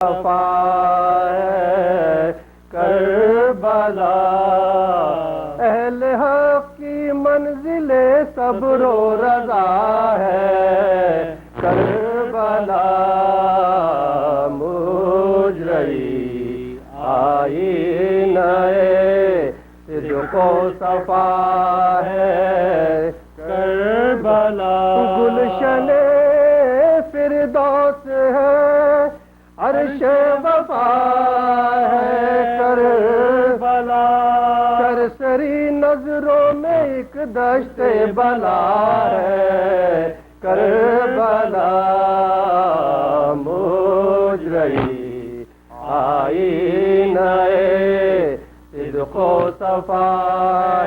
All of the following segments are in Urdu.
ہے کربلا، اہل حق کی منزل صبر و رضا ہے کربلا، مجرئی آئینہ صدق و صفا ہے کربلا، گلشن فردوس ہے عرش وفا ہے کربلا، سرسری نظروں میں ایک دشت بلا ہے کربلا، مجرئی آئینہ صدق و صفا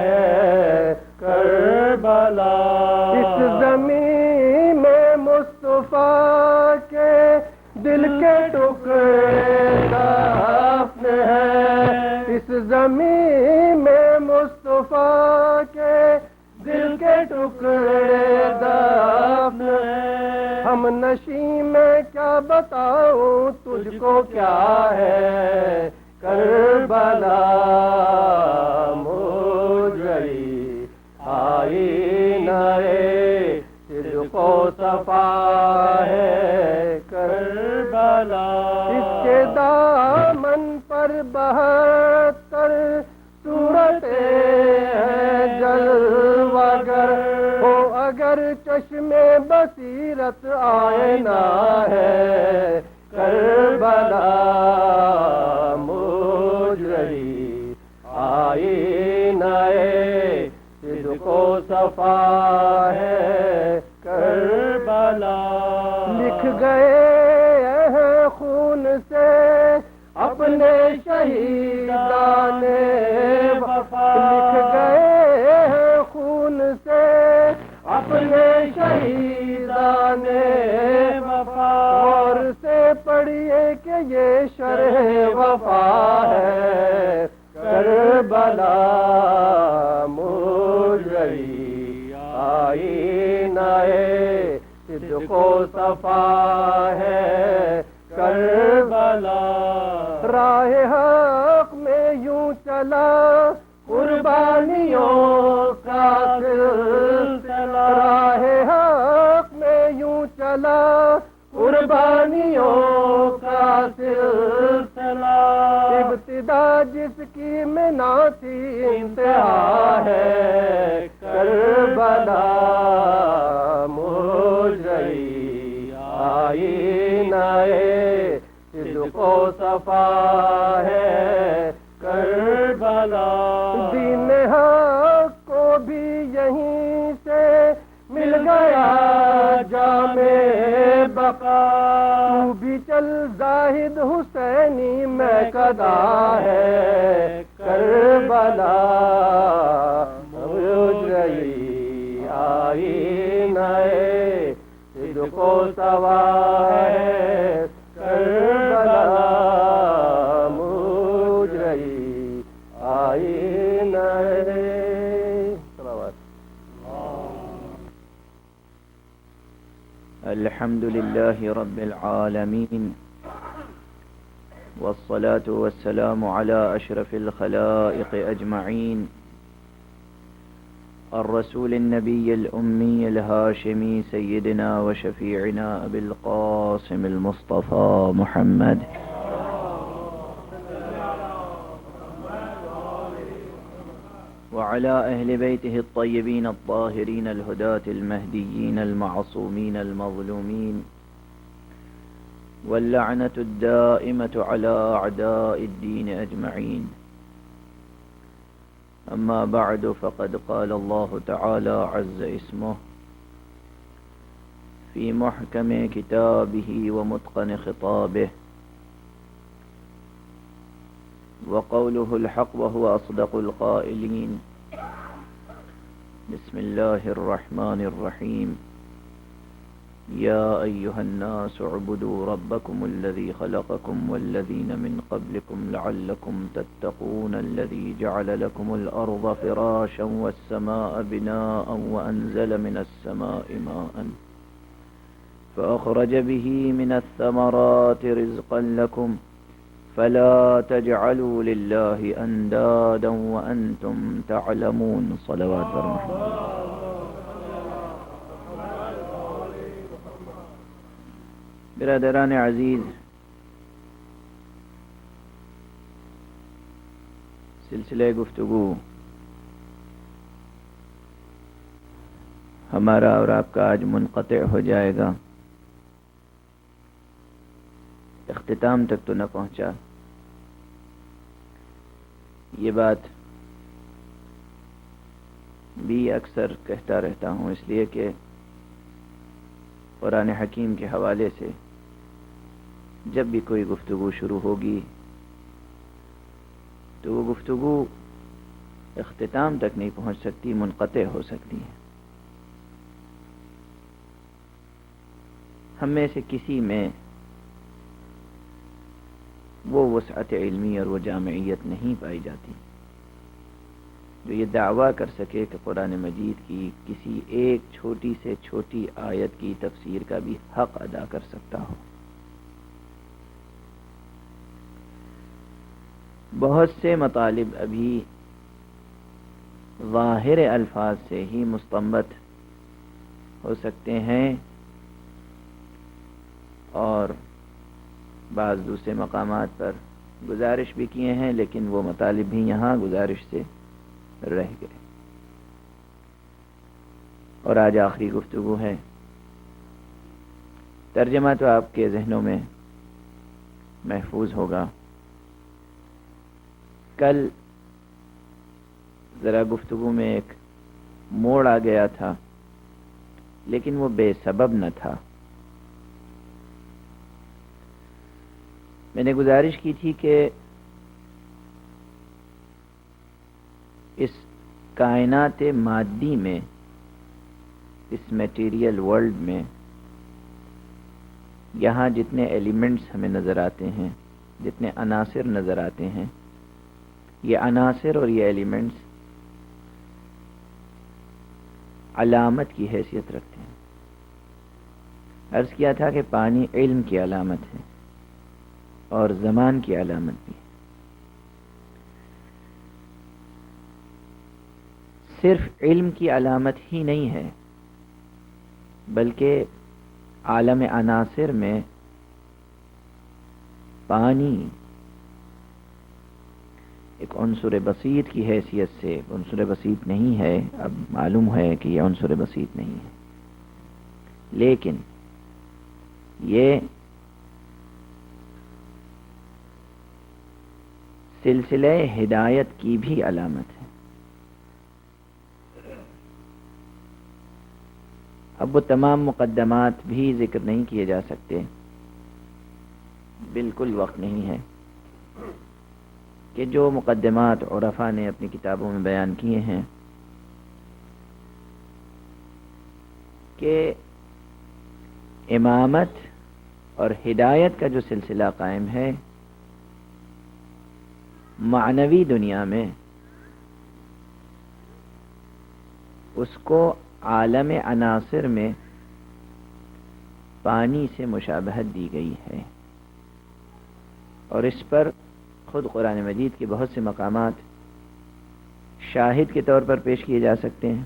ہے کربلا، اس زمین میں مصطفیٰ کے دل کے ٹکڑے دفن ہے، اس زمین میں مصطفیٰ کے دل کے ٹکڑے دفن ہے، ہم نشیں میں کیا بتاؤں تجھ کو کیا ہے کربلا، مجرئی آئینہ صدق و صفا ہے کربلا، اس کے دامن پر 72 صورتیں ہیں جلوہ گر، ہو اگر چشم بصیرت آئینہ ہے کربلا، مجرئی آئینہ صدق و صفا ہے کربلا، لکھ گئے ہیں خون سے اپنے شہیدان وفا، لکھ گئے ہیں خون سے اپنے شہیدان وفا، غور سے پڑھیے کہ یہ شرح وفا ہے کربلا، مجرئی آئینہ صدق و صفا ہے کربلا، راہ حق میں یوں چلا قربانیوں کا سلسلہ، راہ حق میں یوں چلا قربانیوں کا سلسلہ، ابتدا جس کی منا تھی انتہا ہے کربلا، مجرئی آئینہ صدق و صفا ہے کربلا، دین حق کو بھی یہیں سے مل گیا جام بقا، تو بھی چل زاہد حسینی میں قدا ہے کربلا، مجرئی آئینہ صدق و صفا ہے کربلا، مجرئی آئینہ الحمد لله رب العالمين، والصلاة والسلام على أشرف الخلائق أجمعين، الرسول النبي الأمي الهاشمي سيدنا وشفيعنا أبي القاسم المصطفى محمد وعلى أهل بيته الطيبين الطاهرين الهداة المهديين المعصومين المظلومين، واللعنة الدائمة على أعداء الدين أجمعين، أما بعد، فقد قال الله تعالى عز اسمه في محكم كتابه ومتقن خطابه، وقوله الحق وهو أصدق القائلين، بسم الله الرحمن الرحيم، يا أيها الناس اعبدوا ربكم الذي خلقكم والذين من قبلكم لعلكم تتقون، الذي جعل لكم الأرض فراشا والسماء بناء وأنزل من السماء ماء فأخرج به من الثمرات رزقا لكم فلا تجعلوا لله أندادا وأنتم تعلمون صلوات برمحمد. برادران عزیز، سلسلہ گفتگو ہمارا اور آپ کا آج منقطع ہو جائے گا. اختتام تک تو نہ پہنچا. یہ بات بھی اکثر کہتا رہتا ہوں، اس لیے کہ قرآن حکیم کے حوالے سے جب بھی کوئی گفتگو شروع ہوگی تو وہ گفتگو اختتام تک نہیں پہنچ سکتی، منقطع ہو سکتی ہے. ہم میں سے کسی میں وہ وسعت علمی اور وہ جامعیت نہیں پائی جاتی جو یہ دعویٰ کر سکے کہ قرآن مجید کی کسی ایک چھوٹی سے چھوٹی آیت کی تفسیر کا بھی حق ادا کر سکتا ہو. بہت سے مطالب ابھی ظاہر الفاظ سے ہی مستنبط ہو سکتے ہیں اور بعض دوسرے مقامات پر گزارش بھی کیے ہیں، لیکن وہ مطالب بھی یہاں گزارش سے رہ گئے. اور آج آخری گفتگو ہے. ترجمہ تو آپ کے ذہنوں میں محفوظ ہوگا. کل ذرا گفتگو میں ایک موڑ آ گیا تھا، لیکن وہ بے سبب نہ تھا. میں نے گزارش کی تھی کہ اس کائنات مادی میں، اس میٹیریل ورلڈ میں، یہاں جتنے ایلیمنٹس ہمیں نظر آتے ہیں، جتنے عناصر نظر آتے ہیں، یہ عناصر اور یہ ایلیمنٹس علامت کی حیثیت رکھتے ہیں. عرض کیا تھا کہ پانی علم کی علامت ہے اور زمان کی علامت بھی. صرف علم کی علامت ہی نہیں ہے، بلکہ عالم عناصر میں پانی ایک عنصر بسیط کی حیثیت سے، عنصر بسیط نہیں ہے، اب معلوم ہے کہ یہ عنصر بسیط نہیں ہے، لیکن یہ سلسلہ ہدایت کی بھی علامت ہے. اب وہ تمام مقدمات بھی ذکر نہیں کیے جا سکتے، بالکل وقت نہیں ہے کہ جو مقدمات عرفاء نے اپنی کتابوں میں بیان کیے ہیں کہ امامت اور ہدایت کا جو سلسلہ قائم ہے معنوی دنیا میں، اس کو عالم عناصر میں پانی سے مشابہت دی گئی ہے. اور اس پر خود قرآن مجید کے بہت سے مقامات شاہد کے طور پر پیش کیے جا سکتے ہیں.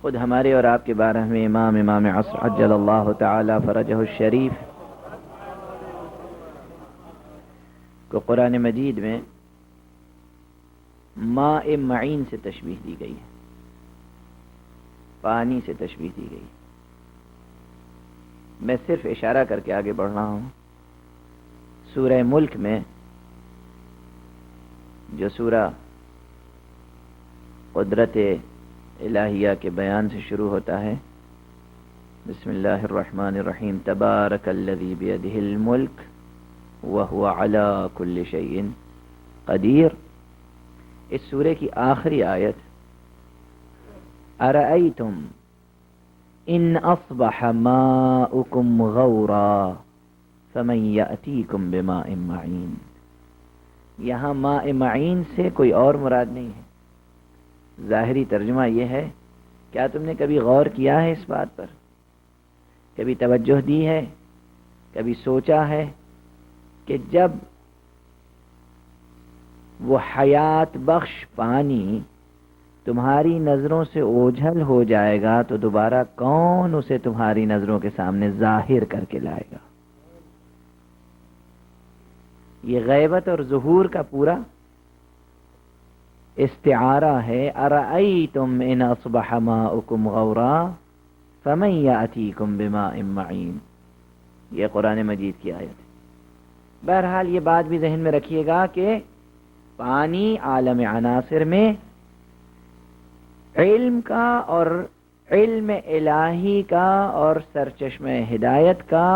خود ہمارے اور آپ کے بارے میں امام عصر عجل اللہ تعالی فرجہ الشریف کو قرآن مجید میں ماء معین سے تشبیہ دی گئی ہے، پانی سے تشبیہ دی گئی. میں صرف اشارہ کر کے آگے بڑھ رہا ہوں. سورہ ملک میں جو سورہ قدرت الہیہ کے بیان سے شروع ہوتا ہے، بسم اللہ الرحمن الرحیم، تبارک الذی بیدہ الملک وہو علی کل شیء قدیر. اس سورے کی آخری آیت ارأیتم ان اصبح ماؤکم غورا فمن یأتیکم بماء معین. یہاں ماء معین سے کوئی اور مراد نہیں ہے. ظاہری ترجمہ یہ ہے کیا تم نے کبھی غور کیا ہے اس بات پر؟ کبھی توجہ دی ہے؟ کبھی سوچا ہے کہ جب وہ حیات بخش پانی تمہاری نظروں سے اوجھل ہو جائے گا تو دوبارہ کون اسے تمہاری نظروں کے سامنے ظاہر کر کے لائے گا؟ یہ غیبت اور ظہور کا پورا استعارہ ہے. ارأیتم ان اصبح ماؤکم غورا فمن یأتیکم بماء معین. یہ قرآن مجید کی آیت ہے. بہرحال یہ بات بھی ذہن میں رکھیے گا کہ پانی عالم عناصر میں علم کا اور علم الہی کا اور سرچشمہ ہدایت کا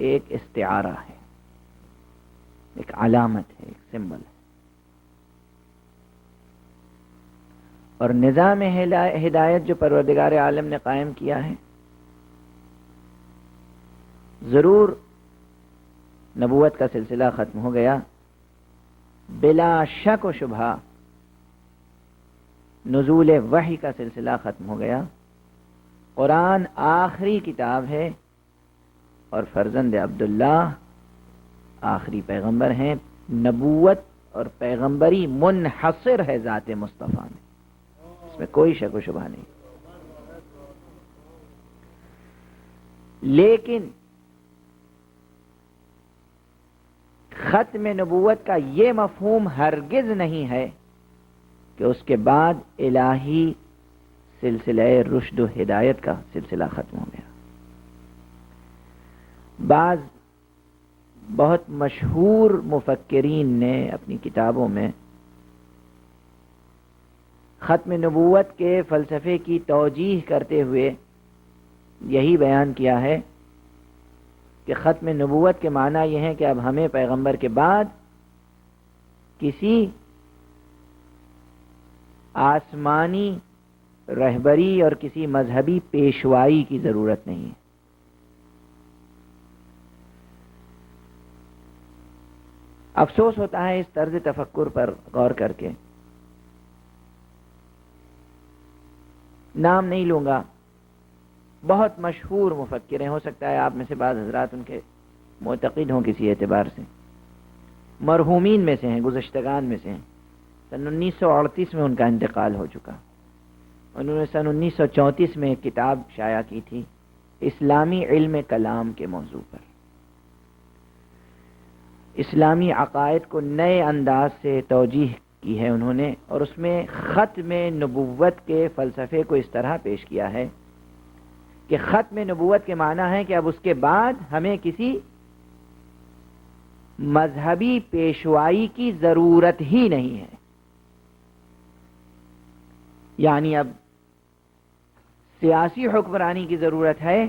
ایک استعارہ ہے، ایک علامت ہے، ایک سمبل ہے. اور نظام ہدایت جو پروردگار عالم نے قائم کیا ہے، ضرور نبوت کا سلسلہ ختم ہو گیا، بلا شک و شبہ نزول وحی کا سلسلہ ختم ہو گیا. قرآن آخری کتاب ہے اور فرزند عبداللہ آخری پیغمبر ہیں. نبوت اور پیغمبری منحصر ہے ذات مصطفیٰ میں، اس میں کوئی شک و شبہ نہیں. لیکن ختم نبوت کا یہ مفہوم ہرگز نہیں ہے کہ اس کے بعد الہی سلسلہ رشد و ہدایت کا سلسلہ ختم ہو گیا. بعض بہت مشہور مفکرین نے اپنی کتابوں میں ختم نبوت کے فلسفے کی توجیہ کرتے ہوئے یہی بیان کیا ہے کہ ختم نبوت کے معنی یہ ہے کہ اب ہمیں پیغمبر کے بعد کسی آسمانی رہبری اور کسی مذہبی پیشوائی کی ضرورت نہیں ہے. افسوس ہوتا ہے اس طرز تفکر پر غور کر کے. نام نہیں لوں گا، بہت مشہور مفکر ہیں، ہو سکتا ہے آپ میں سے بعض حضرات ان کے معتقد ہوں کسی اعتبار سے، مرحومین میں سے ہیں، گزشتگان میں سے ہیں. سن 1938 میں ان کا انتقال ہو چکا. انہوں نے سن 1934 میں ایک کتاب شائع کی تھی اسلامی علم کلام کے موضوع پر. اسلامی عقائد کو نئے انداز سے توجیہ کی ہے انہوں نے، اور اس میں ختم نبوت کے فلسفے کو اس طرح پیش کیا ہے کہ ختم نبوت کے معنی ہے کہ اب اس کے بعد ہمیں کسی مذہبی پیشوائی کی ضرورت ہی نہیں ہے. یعنی اب سیاسی حکمرانی کی ضرورت ہے،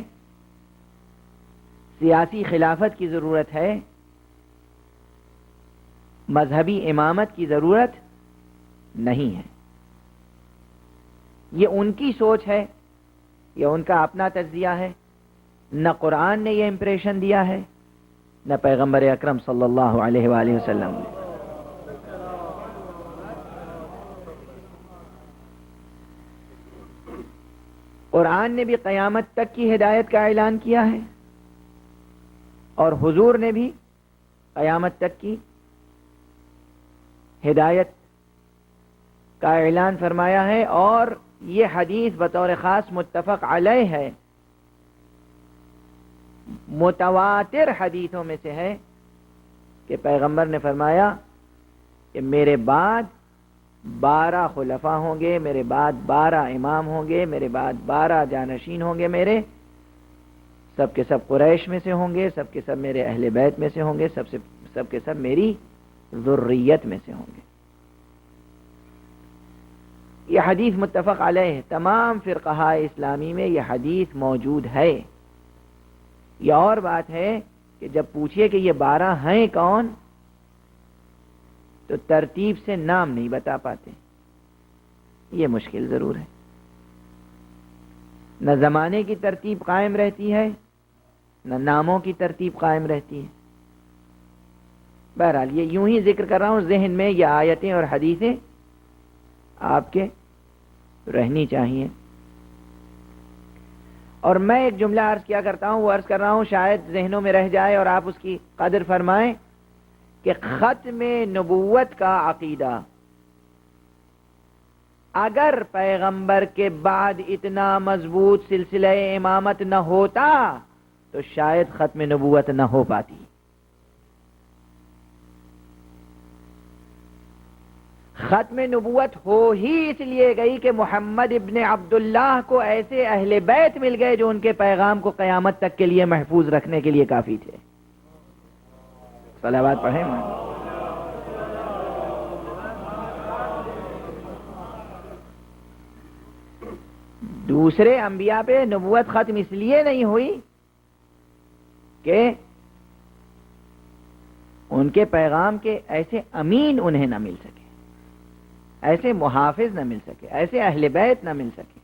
سیاسی خلافت کی ضرورت ہے، مذہبی امامت کی ضرورت نہیں ہے. یہ ان کی سوچ ہے، یہ ان کا اپنا تجزیہ ہے. نہ قرآن نے یہ امپریشن دیا ہے، نہ پیغمبر اکرم صلی اللہ علیہ وآلہ وسلم نے. قرآن نے بھی قیامت تک کی ہدایت کا اعلان کیا ہے، اور حضور نے بھی قیامت تک کی ہدایت کا اعلان فرمایا ہے. اور یہ حدیث بطور خاص متفق علیہ ہے، متواتر حدیثوں میں سے ہے کہ پیغمبر نے فرمایا کہ میرے بعد 12 خلفاء ہوں گے، میرے بعد 12 امام ہوں گے، میرے بعد 12 جانشین ہوں گے میرے، سب کے سب قریش میں سے ہوں گے، سب کے سب میرے اہل بیت میں سے ہوں گے، سب کے سب میری ذریت میں سے ہوں گے. یہ حدیث متفق علیہ ہے، تمام فرقہ اسلامی میں یہ حدیث موجود ہے. یہ اور بات ہے کہ جب پوچھئے کہ یہ 12 ہیں کون تو ترتیب سے نام نہیں بتا پاتے. یہ مشکل ضرور ہے. نہ زمانے کی ترتیب قائم رہتی ہے، نہ ناموں کی ترتیب قائم رہتی ہے. بہرحال یہ یوں ہی ذکر کر رہا ہوں، ذہن میں یہ آیتیں اور حدیثیں آپ کے رہنی چاہیے. اور میں ایک جملہ عرض کیا کرتا ہوں، وہ عرض کر رہا ہوں شاید ذہنوں میں رہ جائے اور آپ اس کی قدر فرمائیں کہ ختم نبوت کا عقیدہ اگر پیغمبر کے بعد اتنا مضبوط سلسلہ امامت نہ ہوتا تو شاید ختم نبوت نہ ہو پاتی. ختم نبوت ہو ہی اس لیے گئی کہ محمد ابن عبداللہ کو ایسے اہل بیت مل گئے جو ان کے پیغام کو قیامت تک کے لیے محفوظ رکھنے کے لیے کافی تھے. صلوات پڑھیں. دوسرے انبیاء پہ نبوت ختم اس لیے نہیں ہوئی کہ ان کے پیغام کے ایسے امین انہیں نہ مل سکے، ایسے محافظ نہ مل سکے، ایسے اہل بیت نہ مل سکے،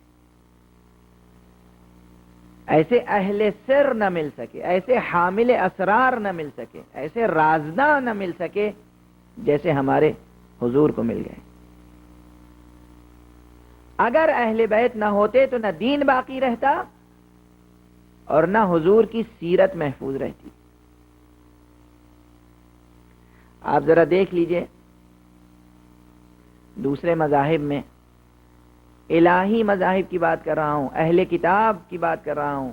ایسے اہل سر نہ مل سکے، ایسے حامل اسرار نہ مل سکے، ایسے رازداں نہ مل سکے جیسے ہمارے حضور کو مل گئے. اگر اہل بیت نہ ہوتے تو نہ دین باقی رہتا اور نہ حضور کی سیرت محفوظ رہتی. آپ ذرا دیکھ لیجئے دوسرے مذاہب میں، الہی مذاہب کی بات کر رہا ہوں، اہل کتاب کی بات کر رہا ہوں،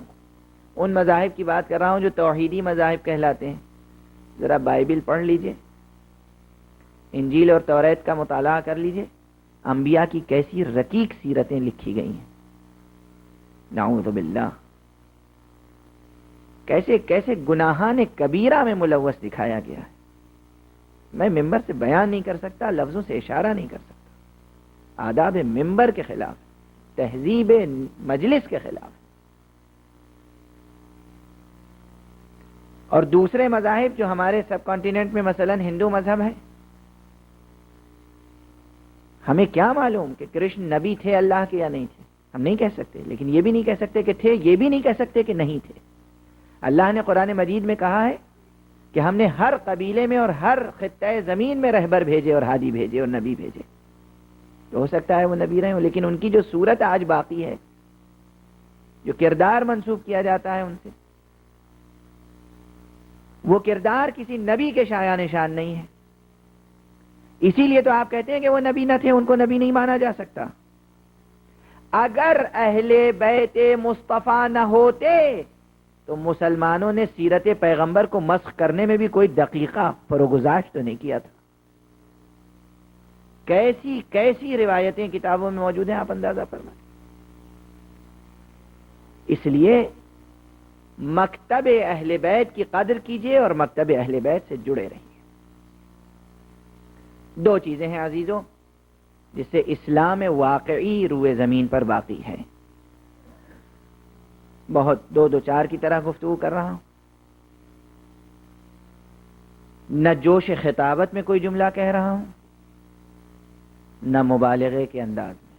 ان مذاہب کی بات کر رہا ہوں جو توحیدی مذاہب کہلاتے ہیں. ذرا بائبل پڑھ لیجئے، انجیل اور توریت کا مطالعہ کر لیجئے، انبیاء کی کیسی رقیق سیرتیں لکھی گئی ہیں. نعوذ باللہ، کیسے کیسے گناہان کبیرہ میں ملوث دکھایا گیا ہے. میں ممبر سے بیان نہیں کر سکتا، لفظوں سے اشارہ نہیں کر سکتا. آداب ممبر کے خلاف، تہذیب مجلس کے خلاف. اور دوسرے مذاہب جو ہمارے سب کانٹیننٹ میں مثلا ہندو مذہب ہے، ہمیں کیا معلوم کہ کرشن نبی تھے اللہ کے یا نہیں تھے؟ ہم نہیں کہہ سکتے، لیکن یہ بھی نہیں کہہ سکتے کہ تھے، یہ بھی نہیں کہہ سکتے کہ نہیں تھے. اللہ نے قرآن مجید میں کہا ہے کہ ہم نے ہر قبیلے میں اور ہر خطۂ زمین میں رہبر بھیجے اور ہادی بھیجے اور نبی بھیجے. تو ہو سکتا ہے وہ نبی رہے ہوں، لیکن ان کی جو صورت آج باقی ہے، جو کردار منسوب کیا جاتا ہے ان سے، وہ کردار کسی نبی کے شایان نشان نہیں ہے. اسی لیے تو آپ کہتے ہیں کہ وہ نبی نہ تھے، ان کو نبی نہیں مانا جا سکتا. اگر اہل بیت مصطفیٰ نہ ہوتے تو مسلمانوں نے سیرت پیغمبر کو مسخ کرنے میں بھی کوئی دقیقہ فروگزاشت تو نہیں کیا تھا. کیسی کیسی روایتیں کتابوں میں موجود ہیں، آپ اندازہ فرمائیں. اس لیے مکتب اہل بیت کی قدر کیجئے اور مکتب اہل بیت سے جڑے رہیے. دو چیزیں ہیں عزیزوں جس سے اسلام واقعی روئے زمین پر باقی ہے. بہت دو چار کی طرح گفتگو کر رہا ہوں، نہ جوش خطابت میں کوئی جملہ کہہ رہا ہوں، نہ مبالغے کے انداز میں.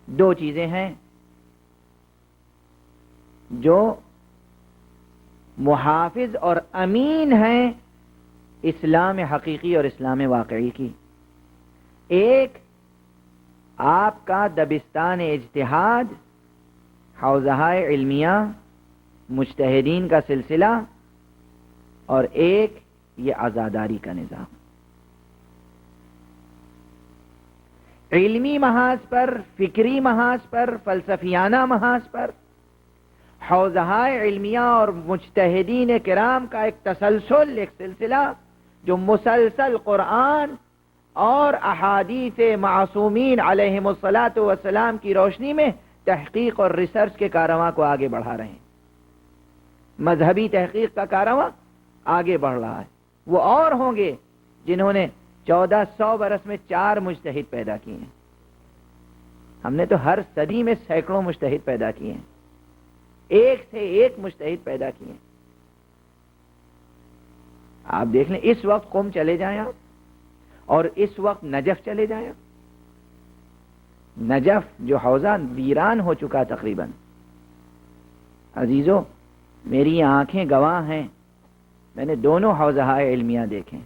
دو چیزیں ہیں جو محافظ اور امین ہیں اسلام حقیقی اور اسلام واقعی کی. ایک آپ کا دبستان اجتہاد، حوزہ علمیہ، مجتہدین کا سلسلہ، اور ایک یہ عزاداری کا نظام. علمی محاذ پر، فکری محاذ پر، فلسفیانہ محاذ پر حوزہ علمیہ اور مجتہدین کرام کا ایک تسلسل، ایک سلسلہ جو مسلسل قرآن اور احادیث معصومین علیہم الصلاۃ والسلام کی روشنی میں تحقیق اور ریسرچ کے کاررواں کو آگے بڑھا رہے ہیں. مذہبی تحقیق کا کاررواں آگے بڑھ رہا ہے. وہ اور ہوں گے جنہوں نے 1400 برس میں 4 مجتہد پیدا کیے ہیں. ہم نے تو ہر صدی میں سینکڑوں مجتہد پیدا کیے ہیں، ایک سے ایک مجتہد پیدا کیے ہیں. آپ دیکھ لیں، اس وقت قم چلے جائیں آپ، اور اس وقت نجف چلے جائیں. نجف جو حوزہ ویران ہو چکا تقریباً. عزیزو، میری آنکھیں گواہ ہیں، میں نے دونوں حوزہ علمیہ دیکھیں.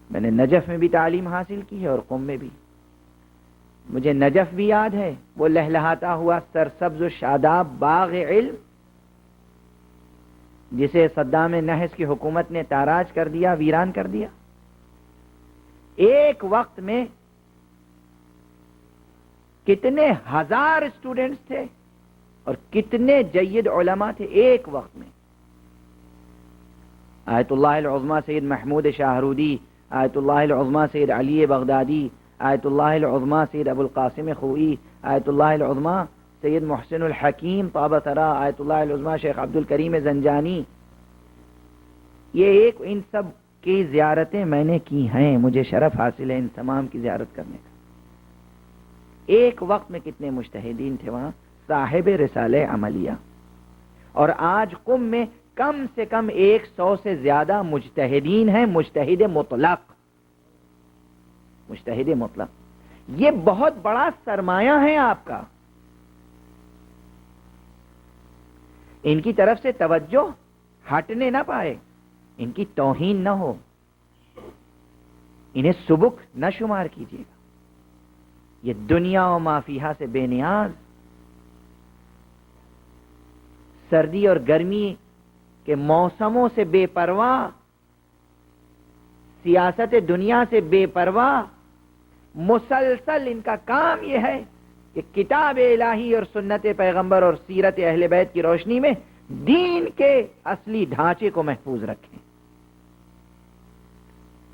میں نے نجف میں بھی تعلیم حاصل کی ہے اور قم میں بھی. مجھے نجف بھی یاد ہے، وہ لہلہاتا ہوا سرسبز و شاداب باغ علم جسے صدام نحس کی حکومت نے تاراج کر دیا، ویران کر دیا۔ ایک وقت میں کتنے ہزار اسٹوڈنٹس تھے اور کتنے جید علماء تھے ایک وقت میں۔ آیت اللہ العظمہ سید محمود شاہرودی، آیت اللہ العظمہ سید علی بغدادی، آیت اللہ العظمہ سید ابو القاسم خوئی، آیت اللہ العظمہ سید محسن الحکیم طاب ثرا، آیت اللہ العظمہ شیخ عبد الکریم زنجانی، یہ ان سب کی زیارتیں میں نے کی ہیں، مجھے شرف حاصل ہے ان تمام کی زیارت کرنے کا۔ ایک وقت میں کتنے مجتہدین تھے وہاں، صاحب رسالہ عملیہ، اور آج قم میں کم سے کم 100 سے زیادہ مجتہدین ہیں، مجتہد مطلق، مجتہد مطلق۔ یہ بہت بڑا سرمایہ ہے آپ کا، ان کی طرف سے توجہ ہٹنے نہ پائے، ان کی توہین نہ ہو، انہیں سبک نہ شمار کیجیے گا۔ یہ دنیا و ما فیہا سے بے نیاز، سردی اور گرمی کے موسموں سے بے پرواہ، سیاست دنیا سے بے پرواہ، مسلسل ان کا کام یہ ہے کہ کتاب الہی اور سنت پیغمبر اور سیرت اہل بیت کی روشنی میں دین کے اصلی ڈھانچے کو محفوظ رکھیں۔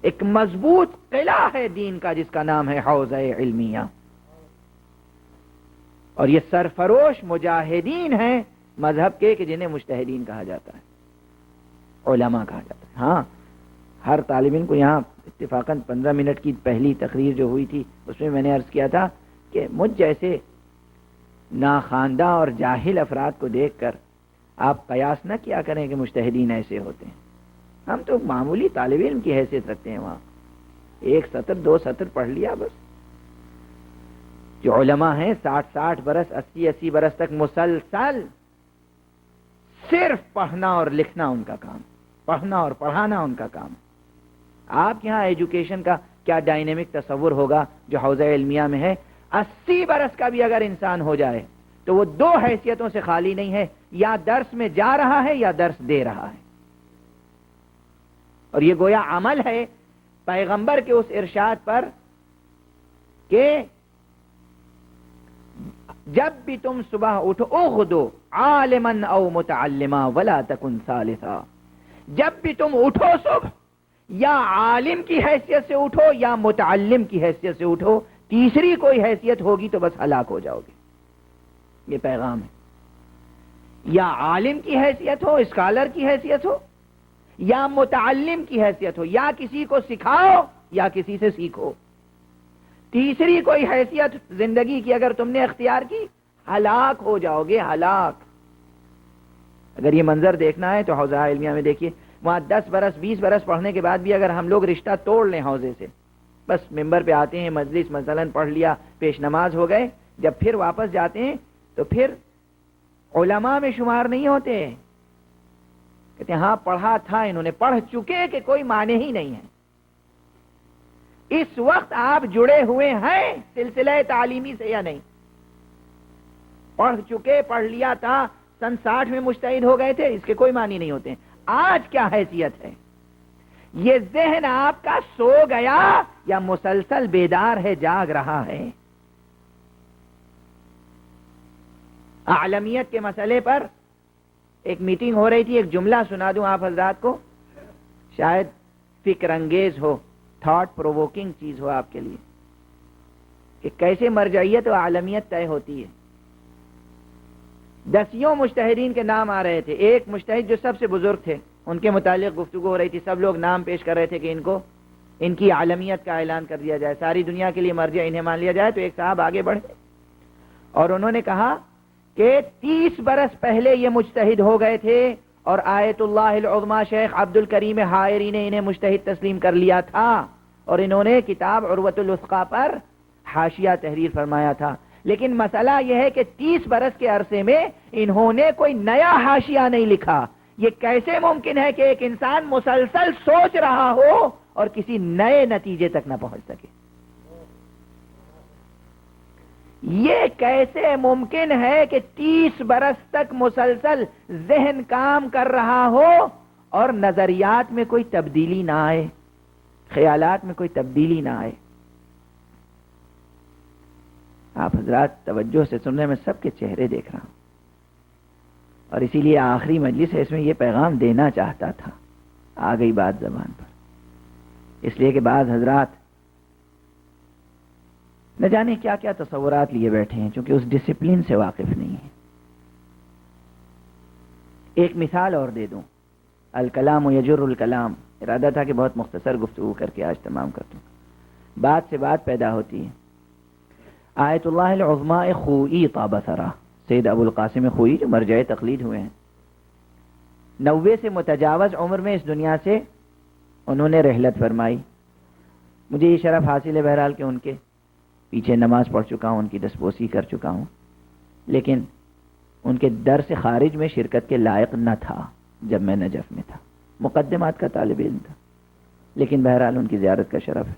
ایک مضبوط قلعہ ہے دین کا جس کا نام ہے حوضہ علمیہ، اور یہ سرفروش مجاہدین ہیں مذہب کے کہ جنہیں مجتہدین کہا جاتا ہے، علماء کہا جاتا ہے۔ ہاں، ہر طالب علم کو یہاں اتفاقاً 15 منٹ کی پہلی تقریر جو ہوئی تھی اس میں نے عرض کیا تھا کہ مجھ جیسے ناخواندہ اور جاہل افراد کو دیکھ کر آپ قیاس نہ کیا کریں کہ مجتہدین ایسے ہوتے ہیں۔ ہم تو معمولی طالب علم کی حیثیت رکھتے ہیں، وہاں 1 سطر 2 سطر پڑھ لیا بس۔ جو علماء ہیں 60 برس 80 برس تک مسلسل صرف پڑھنا اور لکھنا ان کا کام، پڑھنا اور پڑھانا ان کا کام۔ آپ یہاں ایجوکیشن کا کیا ڈائنامک تصور ہوگا جو حوزہ علمیہ میں ہے۔ 80 برس کا بھی اگر انسان ہو جائے تو وہ 2 حیثیتوں سے خالی نہیں ہے، یا درس میں جا رہا ہے یا درس دے رہا ہے، اور یہ گویا عمل ہے پیغمبر کے اس ارشاد پر کہ جب بھی تم صبح اٹھو اغدو عالما او متعلما ولا تکن ثالثا، جب بھی تم اٹھو صبح یا عالم کی حیثیت سے اٹھو یا متعلم کی حیثیت سے اٹھو، تیسری کوئی حیثیت ہوگی تو بس ہلاک ہو جاؤ گے۔ یہ پیغام ہے، یا عالم کی حیثیت ہو، اسکالر کی حیثیت ہو، یا متعلم کی حیثیت ہو، یا کسی کو سکھاؤ یا کسی سے سیکھو، تیسری کوئی حیثیت زندگی کی اگر تم نے اختیار کی ہلاک ہو جاؤ گے، ہلاک۔ اگر یہ منظر دیکھنا ہے تو حوزہ علمیہ میں دیکھیے، وہاں 10 برس 20 برس پڑھنے کے بعد بھی اگر ہم لوگ رشتہ توڑ لیں حوزے سے، بس ممبر پہ آتے ہیں، مجلس مثلاً پڑھ لیا، پیش نماز ہو گئے، جب پھر واپس جاتے ہیں تو پھر علماء میں شمار نہیں ہوتے، کہتے ہیں ہاں پڑھا تھا انہوں نے، پڑھ چکے کہ کوئی معنی ہی نہیں ہے۔ اس وقت آپ جڑے ہوئے ہیں سلسلہ تعلیمی سے یا نہیں؟ پڑھ چکے، پڑھ لیا تھا، سن 60 میں مجتہد ہو گئے تھے، اس کے کوئی معنی نہیں ہوتے۔ آج کیا حیثیت ہے؟ یہ ذہن آپ کا سو گیا یا مسلسل بیدار ہے، جاگ رہا ہے؟ عالمیت کے مسئلے پر ایک میٹنگ ہو رہی تھی، ایک جملہ سنا دوں آپ حضرات کو، شاید فکر انگیز ہو، تھاٹ پرووکنگ چیز ہو آپ کے لیے، کہ کیسے مرجعیت و عالمیت طے ہوتی ہے۔ 10 مجتہدین کے نام آ رہے تھے، ایک مجتہد جو سب سے بزرگ تھے ان کے متعلق گفتگو ہو رہی تھی، سب لوگ نام پیش کر رہے تھے کہ ان کی عالمیت کا اعلان کر دیا جائے، ساری دنیا کے لیے مرجع انہیں مان لیا جائے۔ تو ایک صاحب آگے بڑھے اور انہوں نے کہا کہ 30 برس پہلے یہ مجتہد ہو گئے تھے اور آیت اللہ العظمہ شیخ عبد الکریم حائری نے انہیں مجتہد تسلیم کر لیا تھا، اور انہوں نے کتاب عروۃ الوثقی پر حاشیہ تحریر فرمایا تھا۔ لیکن مسئلہ یہ ہے کہ 30 برس کے عرصے میں انہوں نے کوئی نیا حاشیہ نہیں لکھا۔ یہ کیسے ممکن ہے کہ ایک انسان مسلسل سوچ رہا ہو اور کسی نئے نتیجے تک نہ پہنچ سکے؟ یہ کیسے ممکن ہے کہ 30 برس تک مسلسل ذہن کام کر رہا ہو اور نظریات میں کوئی تبدیلی نہ آئے، خیالات میں کوئی تبدیلی نہ آئے؟ آپ حضرات توجہ سے سن رہے ہیں، میں سب کے چہرے دیکھ رہا ہوں، اور اسی لیے آخری مجلس ہے، اس میں یہ پیغام دینا چاہتا تھا، آ گئی بات زبان پر، اس لیے کہ بعض حضرات نہ جانے کیا کیا تصورات لیے بیٹھے ہیں، چونکہ اس ڈسپلن سے واقف نہیں ہیں۔ ایک مثال اور دے دوں، الکلام یجر الکلام، ارادہ تھا کہ بہت مختصر گفتگو کر کے آج تمام کر دوں۔ بات سے بات پیدا ہوتی ہے۔ آیت اللہ العظماء خوئی طاب ثرا، سید ابو القاسم خوئی جو مرجع تقلید ہوئے ہیں، 90 سے متجاوز عمر میں اس دنیا سے انہوں نے رحلت فرمائی۔ مجھے یہ شرف حاصل ہے بہرحال کہ ان کے پیچھے نماز پڑھ چکا ہوں، ان کی دستبوسی کر چکا ہوں، لیکن ان کے در سے خارج میں شرکت کے لائق نہ تھا جب میں نجف میں تھا، مقدمات کا طالب علم تھا، لیکن بہرحال ان کی زیارت کا شرف ہے۔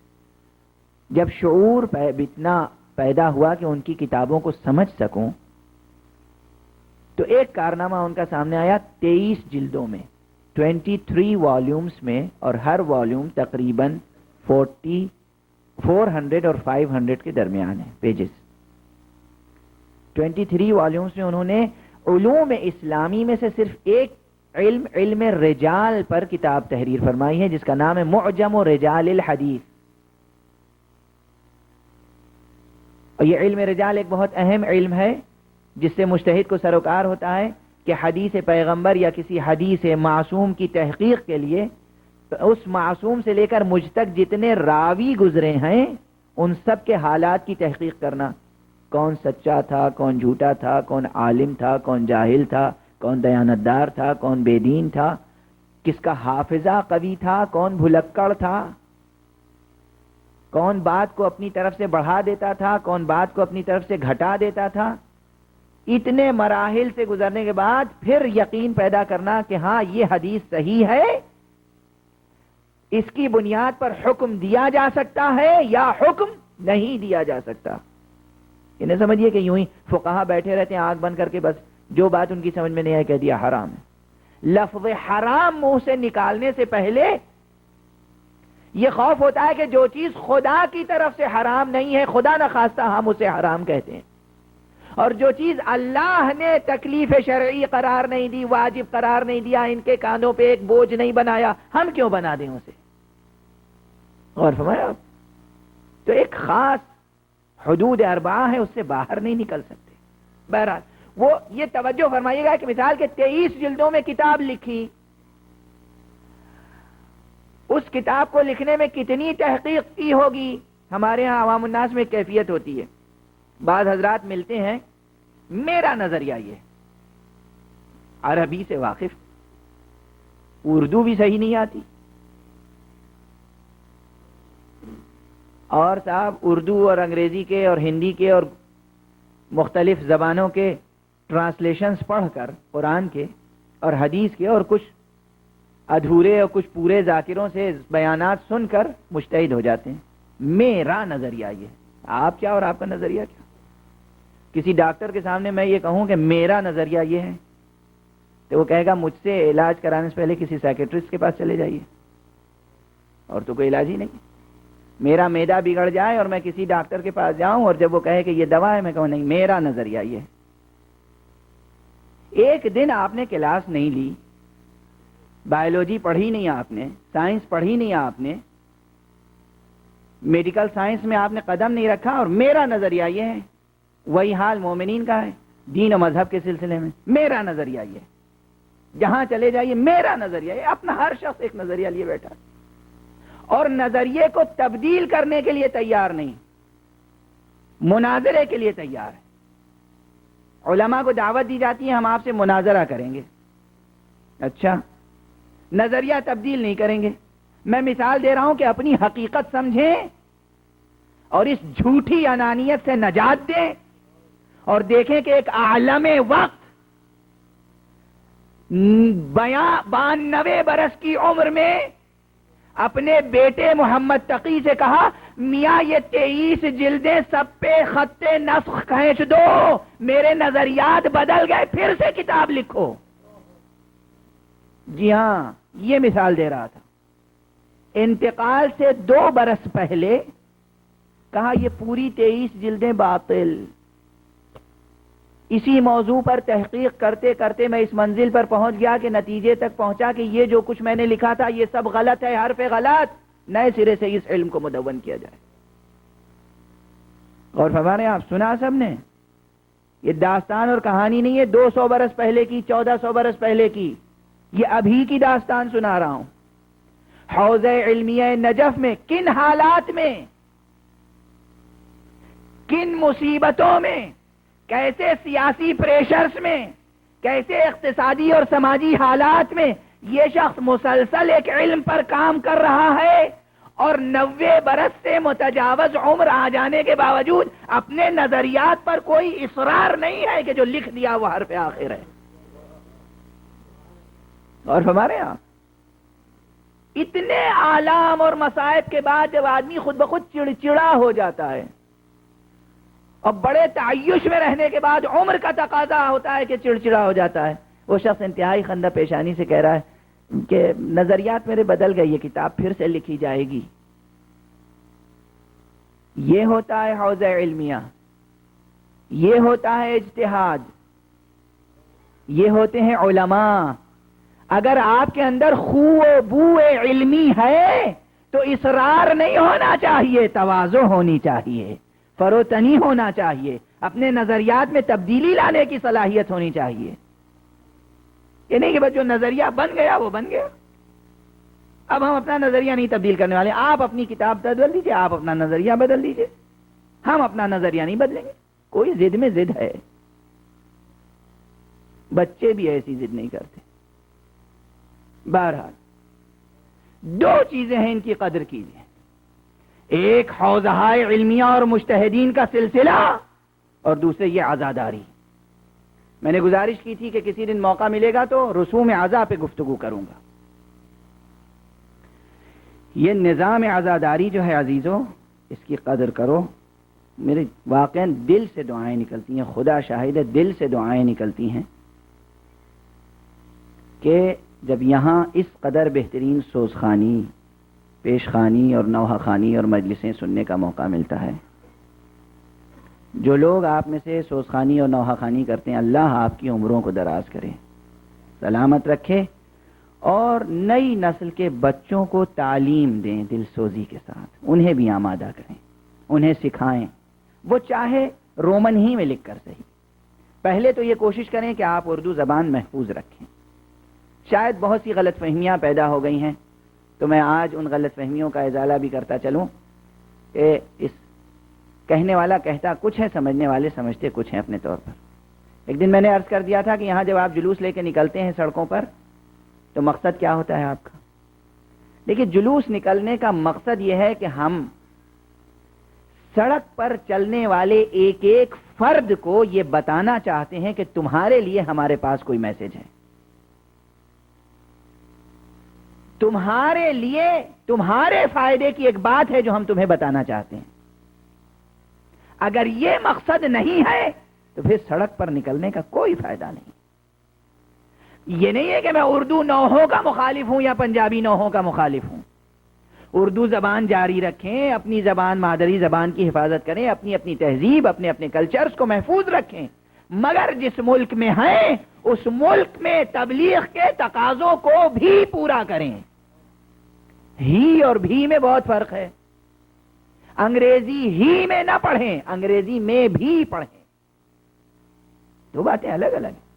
جب شعور اتنا پیدا ہوا کہ ان کی کتابوں کو سمجھ سکوں، تو ایک کارنامہ ان کا سامنے آیا 23 جلدوں میں، 23 والیومز میں، اور ہر والیوم تقریباً 400 اور 500 کے درمیان ہے پیجز۔ 23 والیومز میں انہوں نے علوم اسلامی میں سے صرف ایک علم رجال پر کتاب تحریر فرمائی ہے، جس کا نام ہے معجم رجال الحدیث۔ اور یہ علم رجال ایک بہت اہم علم ہے، جس سے مجتہد کو سروکار ہوتا ہے کہ حدیث پیغمبر یا کسی حدیث معصوم کی تحقیق کے لیے اس معصوم سے لے کر مجھ تک جتنے راوی گزرے ہیں ان سب کے حالات کی تحقیق کرنا، کون سچا تھا، کون جھوٹا تھا، کون عالم تھا، کون جاہل تھا، کون دیانتدار تھا، کون بے دین تھا، کس کا حافظہ قوی تھا، کون بھلکڑ تھا، کون بات کو اپنی طرف سے بڑھا دیتا تھا، کون بات کو اپنی طرف سے گھٹا دیتا تھا۔ اتنے مراحل سے گزرنے کے بعد پھر یقین پیدا کرنا کہ ہاں یہ حدیث صحیح ہے، اس کی بنیاد پر حکم دیا جا سکتا ہے یا حکم نہیں دیا جا سکتا۔ انہیں سمجھیے کہ یوں ہی فقہا بیٹھے رہتے ہیں آنکھ بند کر کے، بس جو بات ان کی سمجھ میں نہیں آئی کہہ دیا حرام ہے۔ لفظ حرام منہ سے نکالنے سے پہلے یہ خوف ہوتا ہے کہ جو چیز خدا کی طرف سے حرام نہیں ہے، خدا نہ خواستہ ہم اسے حرام کہتے ہیں، اور جو چیز اللہ نے تکلیف شرعی قرار نہیں دی، واجب قرار نہیں دیا، ان کے کانوں پہ ایک بوجھ نہیں بنایا، ہم کیوں بنا دیں اسے؟ غور فرمایا آپ؟ تو ایک خاص حدود اربعہ ہے، اس سے باہر نہیں نکل سکتے۔ بہرحال وہ یہ توجہ فرمائیے گا کہ مثال کے 23 جلدوں میں کتاب لکھی، اس کتاب کو لکھنے میں کتنی تحقیق کی ہوگی؟ ہمارے ہاں عوام الناس میں کیفیت ہوتی ہے، بعض حضرات ملتے ہیں، میرا نظریہ یہ، عربی سے واقف، اردو بھی صحیح نہیں آتی، اور صاحب اردو اور انگریزی کے اور ہندی کے اور مختلف زبانوں کے ٹرانسلیشنز پڑھ کر قرآن کے اور حدیث کے اور کچھ ادھورے اور کچھ پورے ذاکروں سے بیانات سن کر مجتہد ہو جاتے ہیں۔ میرا نظریہ یہ، آپ کیا اور آپ کا نظریہ کیا؟ کسی ڈاکٹر کے سامنے میں یہ کہوں کہ میرا نظریہ یہ ہے، تو وہ کہے گا مجھ سے علاج کرانے سے پہلے کسی سائیکیٹرسٹ کے پاس چلے جائیے، اور تو کوئی علاج ہی نہیں۔ میرا معدہ بگڑ جائے اور میں کسی ڈاکٹر کے پاس جاؤں اور جب وہ کہے کہ یہ دوا ہے، میں کہوں نہیں، میرا نظریہ یہ ہے۔ ایک دن آپ نے کلاس نہیں لی، بایولوجی پڑھی نہیں آپ نے، سائنس پڑھی نہیں آپ نے، میڈیکل سائنس میں آپ نے قدم نہیں رکھا، اور میرا نظریہ یہ ہے۔ وہی حال مومنین کا ہے دین و مذہب کے سلسلے میں، میرا نظریہ یہ ہے، جہاں چلے جائیے میرا نظریہ یہ، اپنا ہر شخص ایک نظریہ لیے بیٹھا اور نظریے کو تبدیل کرنے کے لیے تیار نہیں، مناظرے کے لیے تیار ہے۔ علماء کو دعوت دی جاتی ہے ہم آپ سے مناظرہ کریں گے، اچھا نظریہ تبدیل نہیں کریں گے۔ میں مثال دے رہا ہوں کہ اپنی حقیقت سمجھیں اور اس جھوٹی انانیت سے نجات دیں، اور دیکھیں کہ ایک عالم وقت 92 برس کی عمر میں اپنے بیٹے محمد تقی سے کہا میاں یہ 23 جلدیں سب پہ خط نسخ کھینچ دو، میرے نظریات بدل گئے، پھر سے کتاب لکھو۔ جی ہاں، یہ مثال دے رہا تھا۔ انتقال سے 2 برس پہلے کہا یہ پوری 23 جلدیں باطل۔ اسی موضوع پر تحقیق کرتے کرتے میں اس منزل پر پہنچ گیا کہ نتیجے تک پہنچا کہ یہ جو کچھ میں نے لکھا تھا یہ سب غلط ہے، حرف غلط، نئے سرے سے اس علم کو مدون کیا جائے۔ اور فرمانے آپ سنا سب نے، یہ داستان اور کہانی نہیں ہے 200 برس پہلے کی، 1400 برس پہلے کی، یہ ابھی کی داستان سنا رہا ہوں۔ حوزہ علمیہ نجف میں کن حالات میں، کن مصیبتوں میں، کیسے سیاسی پریشرز میں، کیسے اقتصادی اور سماجی حالات میں یہ شخص مسلسل ایک علم پر کام کر رہا ہے، اور 90 برس سے متجاوز عمر آ جانے کے باوجود اپنے نظریات پر کوئی اصرار نہیں ہے کہ جو لکھ دیا وہ حرف آخر ہے۔ اور ہمارے یہاں اتنے آلام اور مصائب کے بعد جب آدمی خود بخود چڑچڑا ہو جاتا ہے اور بڑے تعیش میں رہنے کے بعد عمر کا تقاضا ہوتا ہے کہ چڑچڑا ہو جاتا ہے، وہ شخص انتہائی خندہ پیشانی سے کہہ رہا ہے کہ نظریات میرے بدل گئے، یہ کتاب پھر سے لکھی جائے گی۔ یہ ہوتا ہے حوزہ علمیہ، یہ ہوتا ہے اجتہاد، یہ ہوتے ہیں علماء۔ اگر آپ کے اندر خو و بو علمی ہے تو اصرار نہیں ہونا چاہیے، تواضع ہونی چاہیے، فروتنی ہونا چاہیے، اپنے نظریات میں تبدیلی لانے کی صلاحیت ہونی چاہیے۔ یہ نہیں کہ بس جو نظریہ بن گیا وہ بن گیا، اب ہم اپنا نظریہ نہیں تبدیل کرنے والے۔ آپ اپنی کتاب بدل دیجئے، آپ اپنا نظریہ بدل دیجئے، ہم اپنا نظریہ نہیں بدلیں گے۔ کوئی ضد میں ضد ہے، بچے بھی ایسی ضد نہیں کرتے۔ بہرحال 2 چیزیں ہیں، ان کی قدر کیجیے، ایک حوزہ علمیہ اور مجتہدین کا سلسلہ، اور دوسرے یہ عزاداری۔ میں نے گزارش کی تھی کہ کسی دن موقع ملے گا تو رسوم عزا پہ گفتگو کروں گا۔ یہ نظام عزاداری جو ہے عزیزو، اس کی قدر کرو۔ میرے واقعاً دل سے دعائیں نکلتی ہیں، خدا شاہد ہے، دل سے دعائیں نکلتی ہیں کہ جب یہاں اس قدر بہترین سوزخانی، پیشخانی اور نوحہ خانی اور مجلسیں سننے کا موقع ملتا ہے، جو لوگ آپ میں سے سوزخانی اور نوحہ خانی کرتے ہیں، اللہ آپ کی عمروں کو دراز کرے، سلامت رکھے، اور نئی نسل کے بچوں کو تعلیم دیں دل سوزی کے ساتھ، انہیں بھی آمادہ کریں، انہیں سکھائیں، وہ چاہے رومن ہی میں لکھ کر صحیح۔ پہلے تو یہ کوشش کریں کہ آپ اردو زبان محفوظ رکھیں۔ شاید بہت سی غلط فہمیاں پیدا ہو گئی ہیں، تو میں آج ان غلط فہمیوں کا ازالہ بھی کرتا چلوں کہ اس کہنے والا کہتا کچھ ہے، سمجھنے والے سمجھتے کچھ ہیں اپنے طور پر۔ ایک دن میں نے عرض کر دیا تھا کہ یہاں جب آپ جلوس لے کے نکلتے ہیں سڑکوں پر تو مقصد کیا ہوتا ہے آپ کا؟ دیکھیے، جلوس نکلنے کا مقصد یہ ہے کہ ہم سڑک پر چلنے والے ایک ایک فرد کو یہ بتانا چاہتے ہیں کہ تمہارے لیے ہمارے پاس کوئی میسج ہے، تمہارے لیے، تمہارے فائدے کی ایک بات ہے جو ہم تمہیں بتانا چاہتے ہیں۔ اگر یہ مقصد نہیں ہے تو پھر سڑک پر نکلنے کا کوئی فائدہ نہیں۔ یہ نہیں ہے کہ میں اردو نوحوں کا مخالف ہوں یا پنجابی نوحوں کا مخالف ہوں۔ اردو زبان جاری رکھیں، اپنی زبان مادری زبان کی حفاظت کریں، اپنی اپنی تہذیب، اپنے اپنے کلچرز کو محفوظ رکھیں، مگر جس ملک میں ہیں اس ملک میں تبلیغ کے تقاضوں کو بھی پورا کریں۔ ہی اور بھی میں بہت فرق ہے۔ انگریزی ہی میں نہ پڑھیں، انگریزی میں بھی پڑھیں، 2 باتیں الگ الگ ہیں۔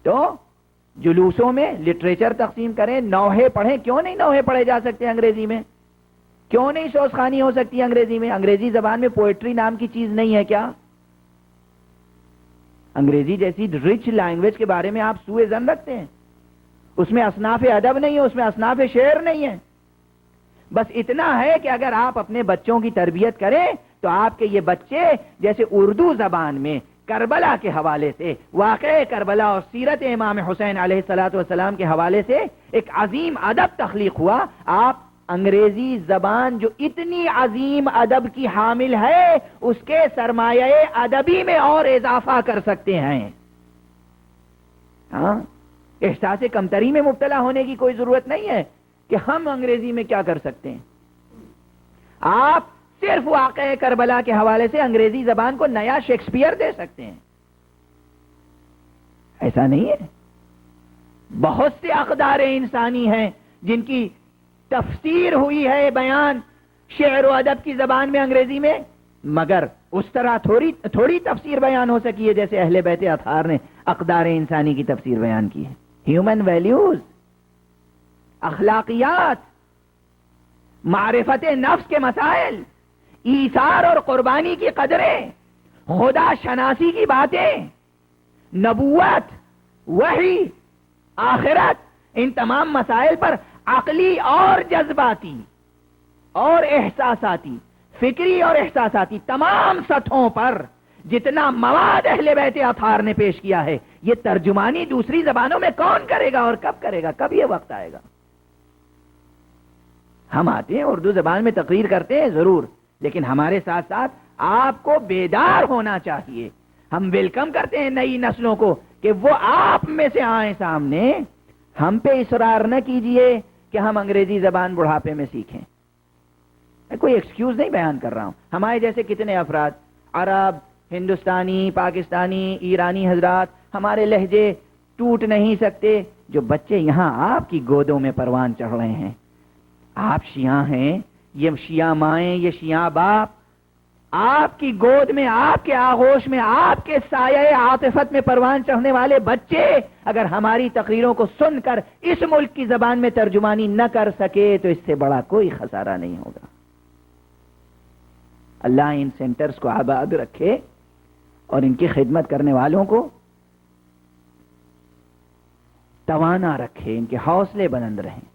تو جلوسوں میں لٹریچر تقسیم کریں، نوحے پڑھیں۔ کیوں نہیں نوحے پڑھے جا سکتے انگریزی میں؟ کیوں نہیں سوزخانی ہو سکتی انگریزی میں؟ انگریزی زبان میں پوئٹری نام کی چیز نہیں ہے کیا؟ انگریزی جیسی رچ لینگویج کے بارے میں آپ سوء ظن رکھتے ہیں؟ اس میں اصناف ادب نہیں ہے، اس میں اصناف شعر نہیں ہے۔ بس اتنا ہے کہ اگر آپ اپنے بچوں کی تربیت کریں تو آپ کے یہ بچے جیسے اردو زبان میں کربلا کے حوالے سے، واقعہ کربلا اور سیرت امام حسین علیہ الصلوۃ والسلام کے حوالے سے ایک عظیم ادب تخلیق ہوا، آپ انگریزی زبان جو اتنی عظیم ادب کی حامل ہے اس کے سرمایہ ادبی میں اور اضافہ کر سکتے ہیں. ہاں، احساس کمتری میں مبتلا ہونے کی کوئی ضرورت نہیں ہے کہ ہم انگریزی میں کیا کر سکتے ہیں. آپ صرف واقعہ کربلا کے حوالے سے انگریزی زبان کو نیا شیکسپیئر دے سکتے ہیں. ایسا نہیں ہے. بہت سے اقدار انسانی ہیں جن کی تفسیر ہوئی ہے بیان شعر و ادب کی زبان میں انگریزی میں، مگر اس طرح تھوڑی تفسیر بیان ہو سکی ہے جیسے اہل بیت اطہار نے اقدار انسانی کی تفسیر بیان کی ہے. ہیومن ویلیوز، اخلاقیات، معرفت نفس کے مسائل، ایثار اور قربانی کی قدریں، خدا شناسی کی باتیں، نبوت، وحی، آخرت، ان تمام مسائل پر عقلی اور جذباتی اور احساساتی، فکری اور احساساتی تمام سطحوں پر جتنا مواد اہل بیت اطہار نے پیش کیا ہے، یہ ترجمانی دوسری زبانوں میں کون کرے گا اور کب کرے گا؟ کب یہ وقت آئے گا؟ ہم آتے ہیں اردو زبان میں تقریر کرتے ہیں ضرور، لیکن ہمارے ساتھ ساتھ آپ کو بیدار ہونا چاہیے. ہم ویلکم کرتے ہیں نئی نسلوں کو کہ وہ آپ میں سے آئیں سامنے. ہم پہ اصرار نہ کیجئے کہ ہم انگریزی زبان بڑھاپے میں سیکھیں. میں کوئی ایکسکیوز نہیں بیان کر رہا ہوں. ہمارے جیسے کتنے افراد، عرب، ہندوستانی، پاکستانی، ایرانی حضرات، ہمارے لہجے ٹوٹ نہیں سکتے. جو بچے یہاں آپ کی گودوں میں پروان چڑھ رہے ہیں، آپ شیعہ ہیں، یہ شیعہ مائیں، یہ شیعہ باپ، آپ کی گود میں، آپ کے آغوش میں، آپ کے سایہ عاطفت میں پروان چڑھنے والے بچے اگر ہماری تقریروں کو سن کر اس ملک کی زبان میں ترجمانی نہ کر سکے تو اس سے بڑا کوئی خسارہ نہیں ہوگا. اللہ ان سینٹرز کو آباد رکھے اور ان کی خدمت کرنے والوں کو توانا رکھے، ان کے حوصلے بلند رہیں،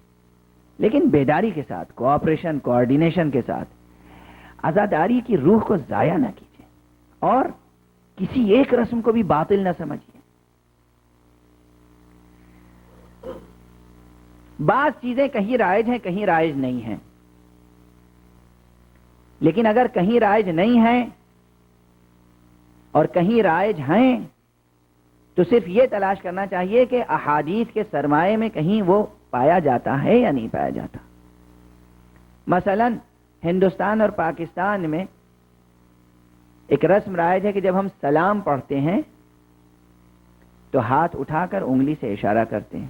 لیکن بیداری کے ساتھ، کوآپریشن، کوآرڈینیشن کے ساتھ. عزاداری کی روح کو ضائع نہ کیجیے اور کسی ایک رسم کو بھی باطل نہ سمجھیے. بعض چیزیں کہیں رائج ہیں، کہیں رائج نہیں ہیں، لیکن اگر کہیں رائج نہیں ہیں اور کہیں رائج ہیں تو صرف یہ تلاش کرنا چاہیے کہ احادیث کے سرمایے میں کہیں وہ پایا جاتا ہے یا نہیں پایا جاتا. مثلا ہندوستان اور پاکستان میں ایک رسم رائج ہے کہ جب ہم سلام پڑھتے ہیں تو ہاتھ اٹھا کر انگلی سے اشارہ کرتے ہیں.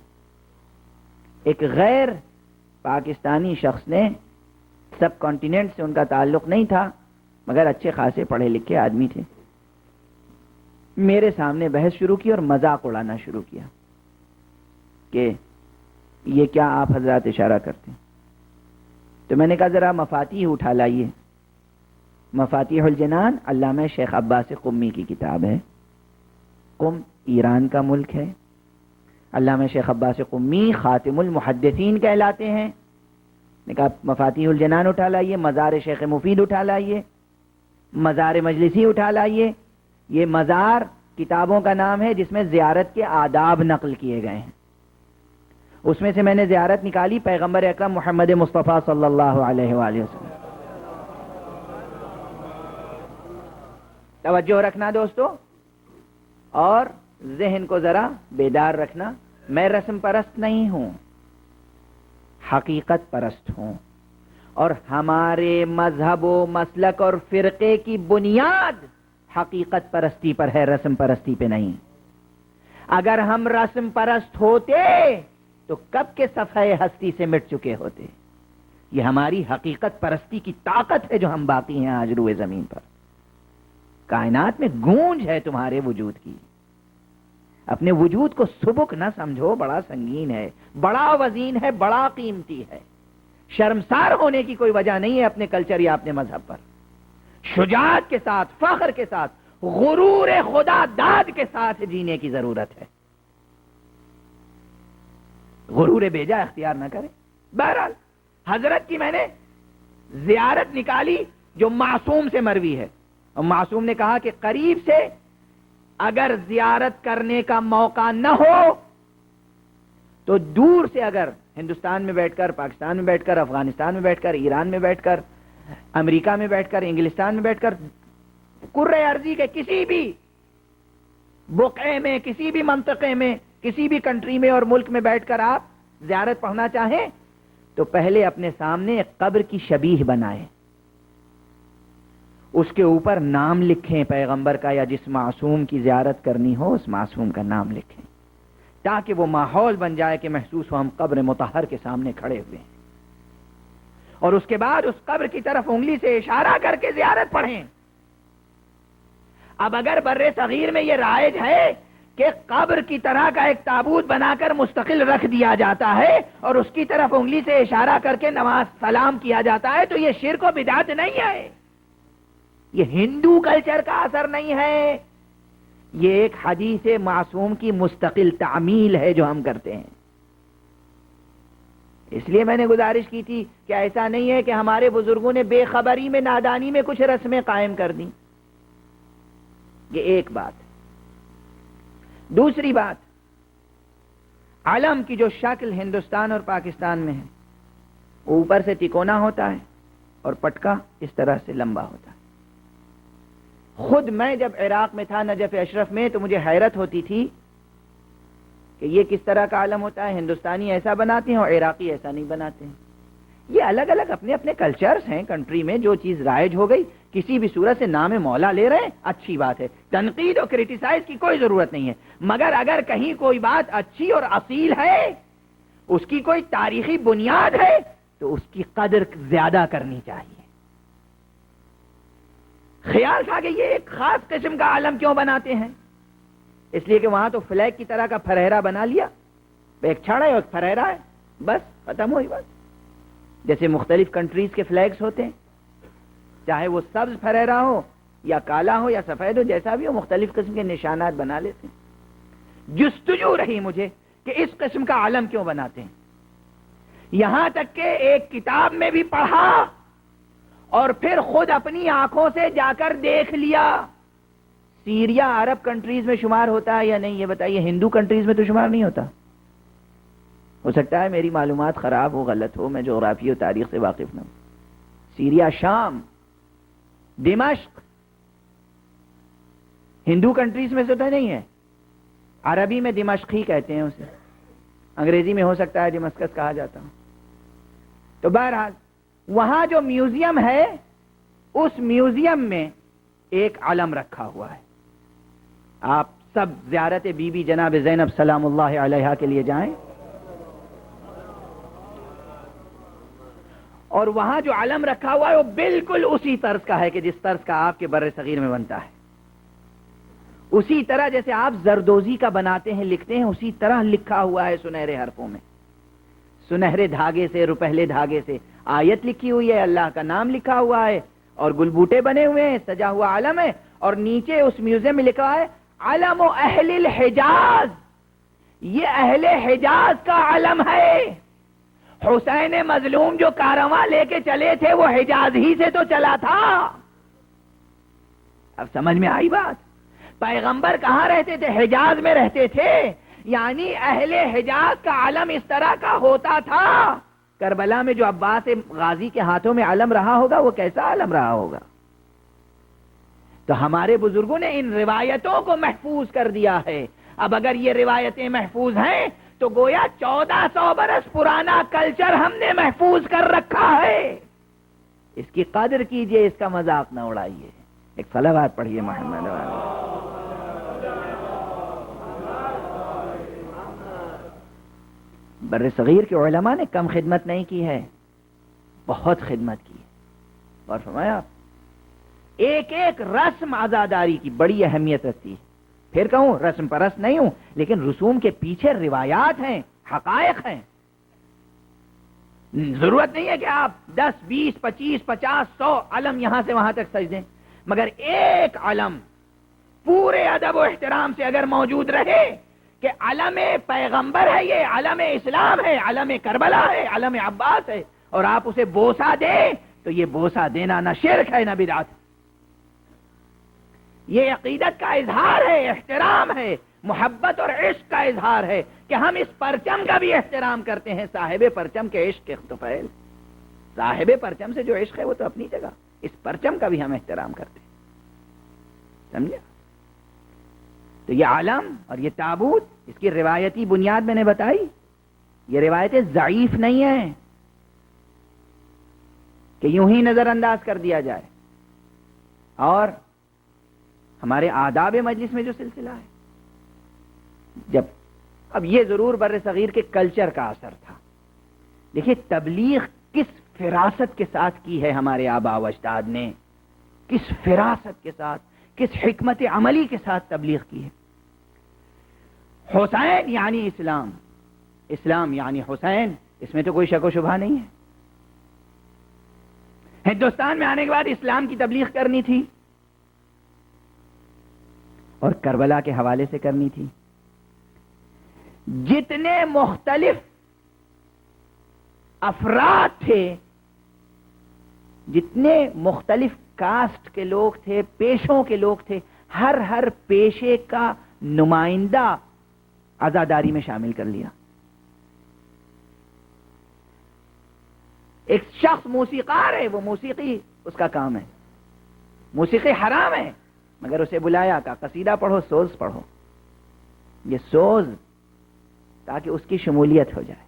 ایک غیر پاکستانی شخص نے، سب کانٹیننٹ سے ان کا تعلق نہیں تھا مگر اچھے خاصے پڑھے لکھے آدمی تھے، میرے سامنے بحث شروع کی اور مذاق اڑانا شروع کیا کہ یہ کیا آپ حضرات اشارہ کرتے ہیں. تو میں نے کہا ذرا مفاتیح اٹھا لائیے. مفاتیح الجنان علامہ شیخ عباس قمی کی کتاب ہے. قم ایران کا ملک ہے. علامہ شیخ عباس قمی خاتم المحدثین کہلاتے ہیں. نے کہا مفاتیح الجنان اٹھا لائیے، مزار شیخ مفید اٹھا لائیے، مزار مجلسی اٹھا لائیے. یہ مزار کتابوں کا نام ہے جس میں زیارت کے آداب نقل کیے گئے ہیں. اس میں سے میں نے زیارت نکالی پیغمبر اکرم محمد مصطفیٰ صلی اللہ علیہ وآلہ وسلم. توجہ رکھنا دوستو اور ذہن کو ذرا بیدار رکھنا. میں رسم پرست نہیں ہوں، حقیقت پرست ہوں، اور ہمارے مذہب و مسلک اور فرقے کی بنیاد حقیقت پرستی پر ہے، رسم پرستی پہ نہیں. اگر ہم رسم پرست ہوتے تو کب کے صفحے ہستی سے مٹ چکے ہوتے. یہ ہماری حقیقت پرستی کی طاقت ہے جو ہم باقی ہیں آج روئے زمین پر. کائنات میں گونج ہے تمہارے وجود کی. اپنے وجود کو سبک نہ سمجھو، بڑا سنگین ہے، بڑا وزین ہے، بڑا قیمتی ہے. شرمسار ہونے کی کوئی وجہ نہیں ہے اپنے کلچر یا اپنے مذہب پر. شجاعت کے ساتھ، فخر کے ساتھ، غرور خدا داد کے ساتھ جینے کی ضرورت ہے. غرور بیجا اختیار نہ کرے. بہرحال حضرت کی میں نے زیارت نکالی جو معصوم سے مروی ہے، اور معصوم نے کہا کہ قریب سے اگر زیارت کرنے کا موقع نہ ہو تو دور سے اگر ہندوستان میں بیٹھ کر، پاکستان میں بیٹھ کر، افغانستان میں بیٹھ کر، ایران میں بیٹھ کر، امریکہ میں بیٹھ کر، انگلستان میں بیٹھ کر، کرۂ ارضی کے کسی بھی بقعے میں، کسی بھی منطقے میں، کسی بھی کنٹری میں اور ملک میں بیٹھ کر آپ زیارت پڑھنا چاہیں تو پہلے اپنے سامنے ایک قبر کی شبیہ بنائیں، اس کے اوپر نام لکھیں پیغمبر کا، یا جس معصوم کی زیارت کرنی ہو اس معصوم کا نام لکھیں، تاکہ وہ ماحول بن جائے کہ محسوس ہو ہم قبر مطہر کے سامنے کھڑے ہوئے ہیں، اور اس کے بعد اس قبر کی طرف انگلی سے اشارہ کر کے زیارت پڑھیں۔ اب اگر بر صغیر میں یہ رائج ہے کہ قبر کی طرح کا ایک تابوت بنا کر مستقل رکھ دیا جاتا ہے اور اس کی طرف انگلی سے اشارہ کر کے نماز سلام کیا جاتا ہے، تو یہ شرک و بدعت نہیں ہے، یہ ہندو کلچر کا اثر نہیں ہے، یہ ایک حدیث معصوم کی مستقل تعمیل ہے جو ہم کرتے ہیں۔ اس لیے میں نے گزارش کی تھی کہ ایسا نہیں ہے کہ ہمارے بزرگوں نے بے خبری میں، نادانی میں کچھ رسمیں قائم کر دیں، یہ ایک بات۔ دوسری بات، علم کی جو شکل ہندوستان اور پاکستان میں ہے، اوپر سے تکونا ہوتا ہے اور پٹکا اس طرح سے لمبا ہوتا ہے۔ خود میں جب عراق میں تھا، نجف اشرف میں، تو مجھے حیرت ہوتی تھی کہ یہ کس طرح کا علم ہوتا ہے، ہندوستانی ایسا بناتے ہیں اور عراقی ایسا نہیں بناتے ہیں۔ یہ الگ الگ اپنے اپنے کلچرز ہیں، کنٹری میں جو چیز رائج ہو گئی کسی بھی صورت سے نام مولا لے رہے ہیں، اچھی بات ہے، تنقید اور کرٹیسائز کی کوئی ضرورت نہیں ہے، مگر اگر کہیں کوئی بات اچھی اور اصیل ہے، اس کی کوئی تاریخی بنیاد ہے، تو اس کی قدر زیادہ کرنی چاہیے۔ خیال تھا کہ یہ ایک خاص قسم کا علم کیوں بناتے ہیں، اس لیے کہ وہاں تو فلیگ کی طرح کا پھرہرا بنا لیا، ایک چھڑ ہے اور ایک پھرہرا ہے، بس ختم ہوئی بات۔ جیسے مختلف کنٹریز کے فلیگز ہوتے ہیں، چاہے وہ سبز پھرہرا ہو یا کالا ہو یا سفید ہو، جیسا بھی ہو، مختلف قسم کے نشانات بنا لیتے ہیں۔ جستجو رہی مجھے کہ اس قسم کا علم کیوں بناتے ہیں، یہاں تک کہ ایک کتاب میں بھی پڑھا اور پھر خود اپنی آنکھوں سے جا کر دیکھ لیا۔ سیریا عرب کنٹریز میں شمار ہوتا ہے یا نہیں، یہ بتائیے؟ ہندو کنٹریز میں تو شمار نہیں ہوتا۔ ہو سکتا ہے میری معلومات خراب ہو، غلط ہو، میں جغرافی اور تاریخ سے واقف نہ ہوں۔ سیریا، شام، دمشق ہندو کنٹریز میں سے تو نہیں ہے، عربی میں دمشقی کہتے ہیں اسے، انگریزی میں ہو سکتا ہے دمسکس کہا جاتا ہوں۔ تو بہرحال وہاں جو میوزیم ہے، اس میوزیم میں ایک علم رکھا ہوا ہے۔ آپ سب زیارت بی بی جناب زینب سلام اللہ علیہا کے لیے جائیں، اور وہاں جو علم رکھا ہوا ہے وہ بالکل اسی طرز کا ہے کہ جس طرز کا آپ کے بر صغیر میں بنتا ہے، اسی طرح جیسے آپ زردوزی کا بناتے ہیں، لکھتے ہیں، اسی طرح لکھا ہوا ہے سنہرے حرفوں میں، سنہرے دھاگے سے، روپہلے دھاگے سے آیت لکھی ہوئی ہے، اللہ کا نام لکھا ہوا ہے، اور گل بوٹے بنے ہوئے ہیں، سجا ہوا علم ہے، اور نیچے اس میوزیم میں لکھا ہے علم اہل الحجاز، یہ اہل حجاز کا علم ہے۔ حسین مظلوم جو کارواں لے کے چلے تھے وہ حجاز ہی سے تو چلا تھا۔ اب سمجھ میں آئی بات؟ پیغمبر کہاں رہتے تھے؟ حجاز میں رہتے تھے، یعنی اہل حجاز کا علم اس طرح کا ہوتا تھا۔ کربلا میں جو عباس غازی کے ہاتھوں میں علم رہا ہوگا وہ کیسا علم رہا ہوگا؟ تو ہمارے بزرگوں نے ان روایتوں کو محفوظ کر دیا ہے۔ اب اگر یہ روایتیں محفوظ ہیں تو گویا 1400 برس پرانا کلچر ہم نے محفوظ کر رکھا ہے۔ اس کی قدر کیجئے، اس کا مذاق نہ اڑائیے۔ ایک صلوات پڑھیے محمد علیہ۔ بر صغیر کے علماء نے کم خدمت نہیں کی ہے، بہت خدمت کی ہے، اور فرمایا ایک ایک رسم عزاداری کی بڑی اہمیت رکھتی ہے۔ پھر کہوں رسم پرست نہیں ہوں، لیکن رسوم کے پیچھے روایات ہیں، حقائق ہیں۔ ضرورت نہیں ہے کہ آپ 10 20 25 50 100 علم یہاں سے وہاں تک سج دیں، مگر ایک علم پورے ادب و احترام سے اگر موجود رہے کہ علم پیغمبر ہے، یہ علم اسلام ہے، علم کربلا ہے، علم عباس ہے، اور آپ اسے بوسہ دیں تو یہ بوسہ دینا نہ شرک ہے نہ بدعت، یہ عقیدت کا اظہار ہے، احترام ہے، محبت اور عشق کا اظہار ہے کہ ہم اس پرچم کا بھی احترام کرتے ہیں، صاحب پرچم کے عشق کے طفیل. صاحب پرچم سے جو عشق ہے وہ تو اپنی جگہ، اس پرچم کا بھی ہم احترام کرتے ہیں. سمجھا؟ تو یہ عالم اور یہ تابوت، اس کی روایتی بنیاد میں نے بتائی، یہ روایتیں ضعیف نہیں ہیں کہ یوں ہی نظر انداز کر دیا جائے. اور ہمارے آداب مجلس میں جو سلسلہ ہے، جب اب یہ ضرور بر صغیر کے کلچر کا اثر تھا. دیکھیے تبلیغ کس فراست کے ساتھ کی ہے ہمارے آبا و اجداد نے، کس فراست کے ساتھ، کس حکمت عملی کے ساتھ تبلیغ کی ہے. حسین یعنی اسلام، اسلام یعنی حسین، اس میں تو کوئی شک و شبہ نہیں ہے. ہندوستان میں آنے کے بعد اسلام کی تبلیغ کرنی تھی اور کربلا کے حوالے سے کرنی تھی. جتنے مختلف افراد تھے، جتنے مختلف کاسٹ کے لوگ تھے، پیشوں کے لوگ تھے، ہر پیشے کا نمائندہ عزاداری میں شامل کر لیا. ایک شخص موسیقار ہے، وہ موسیقی اس کا کام ہے، موسیقی حرام ہے، مگر اسے بلایا کہ قصیدہ پڑھو، سوز پڑھو. یہ سوز تاکہ اس کی شمولیت ہو جائے.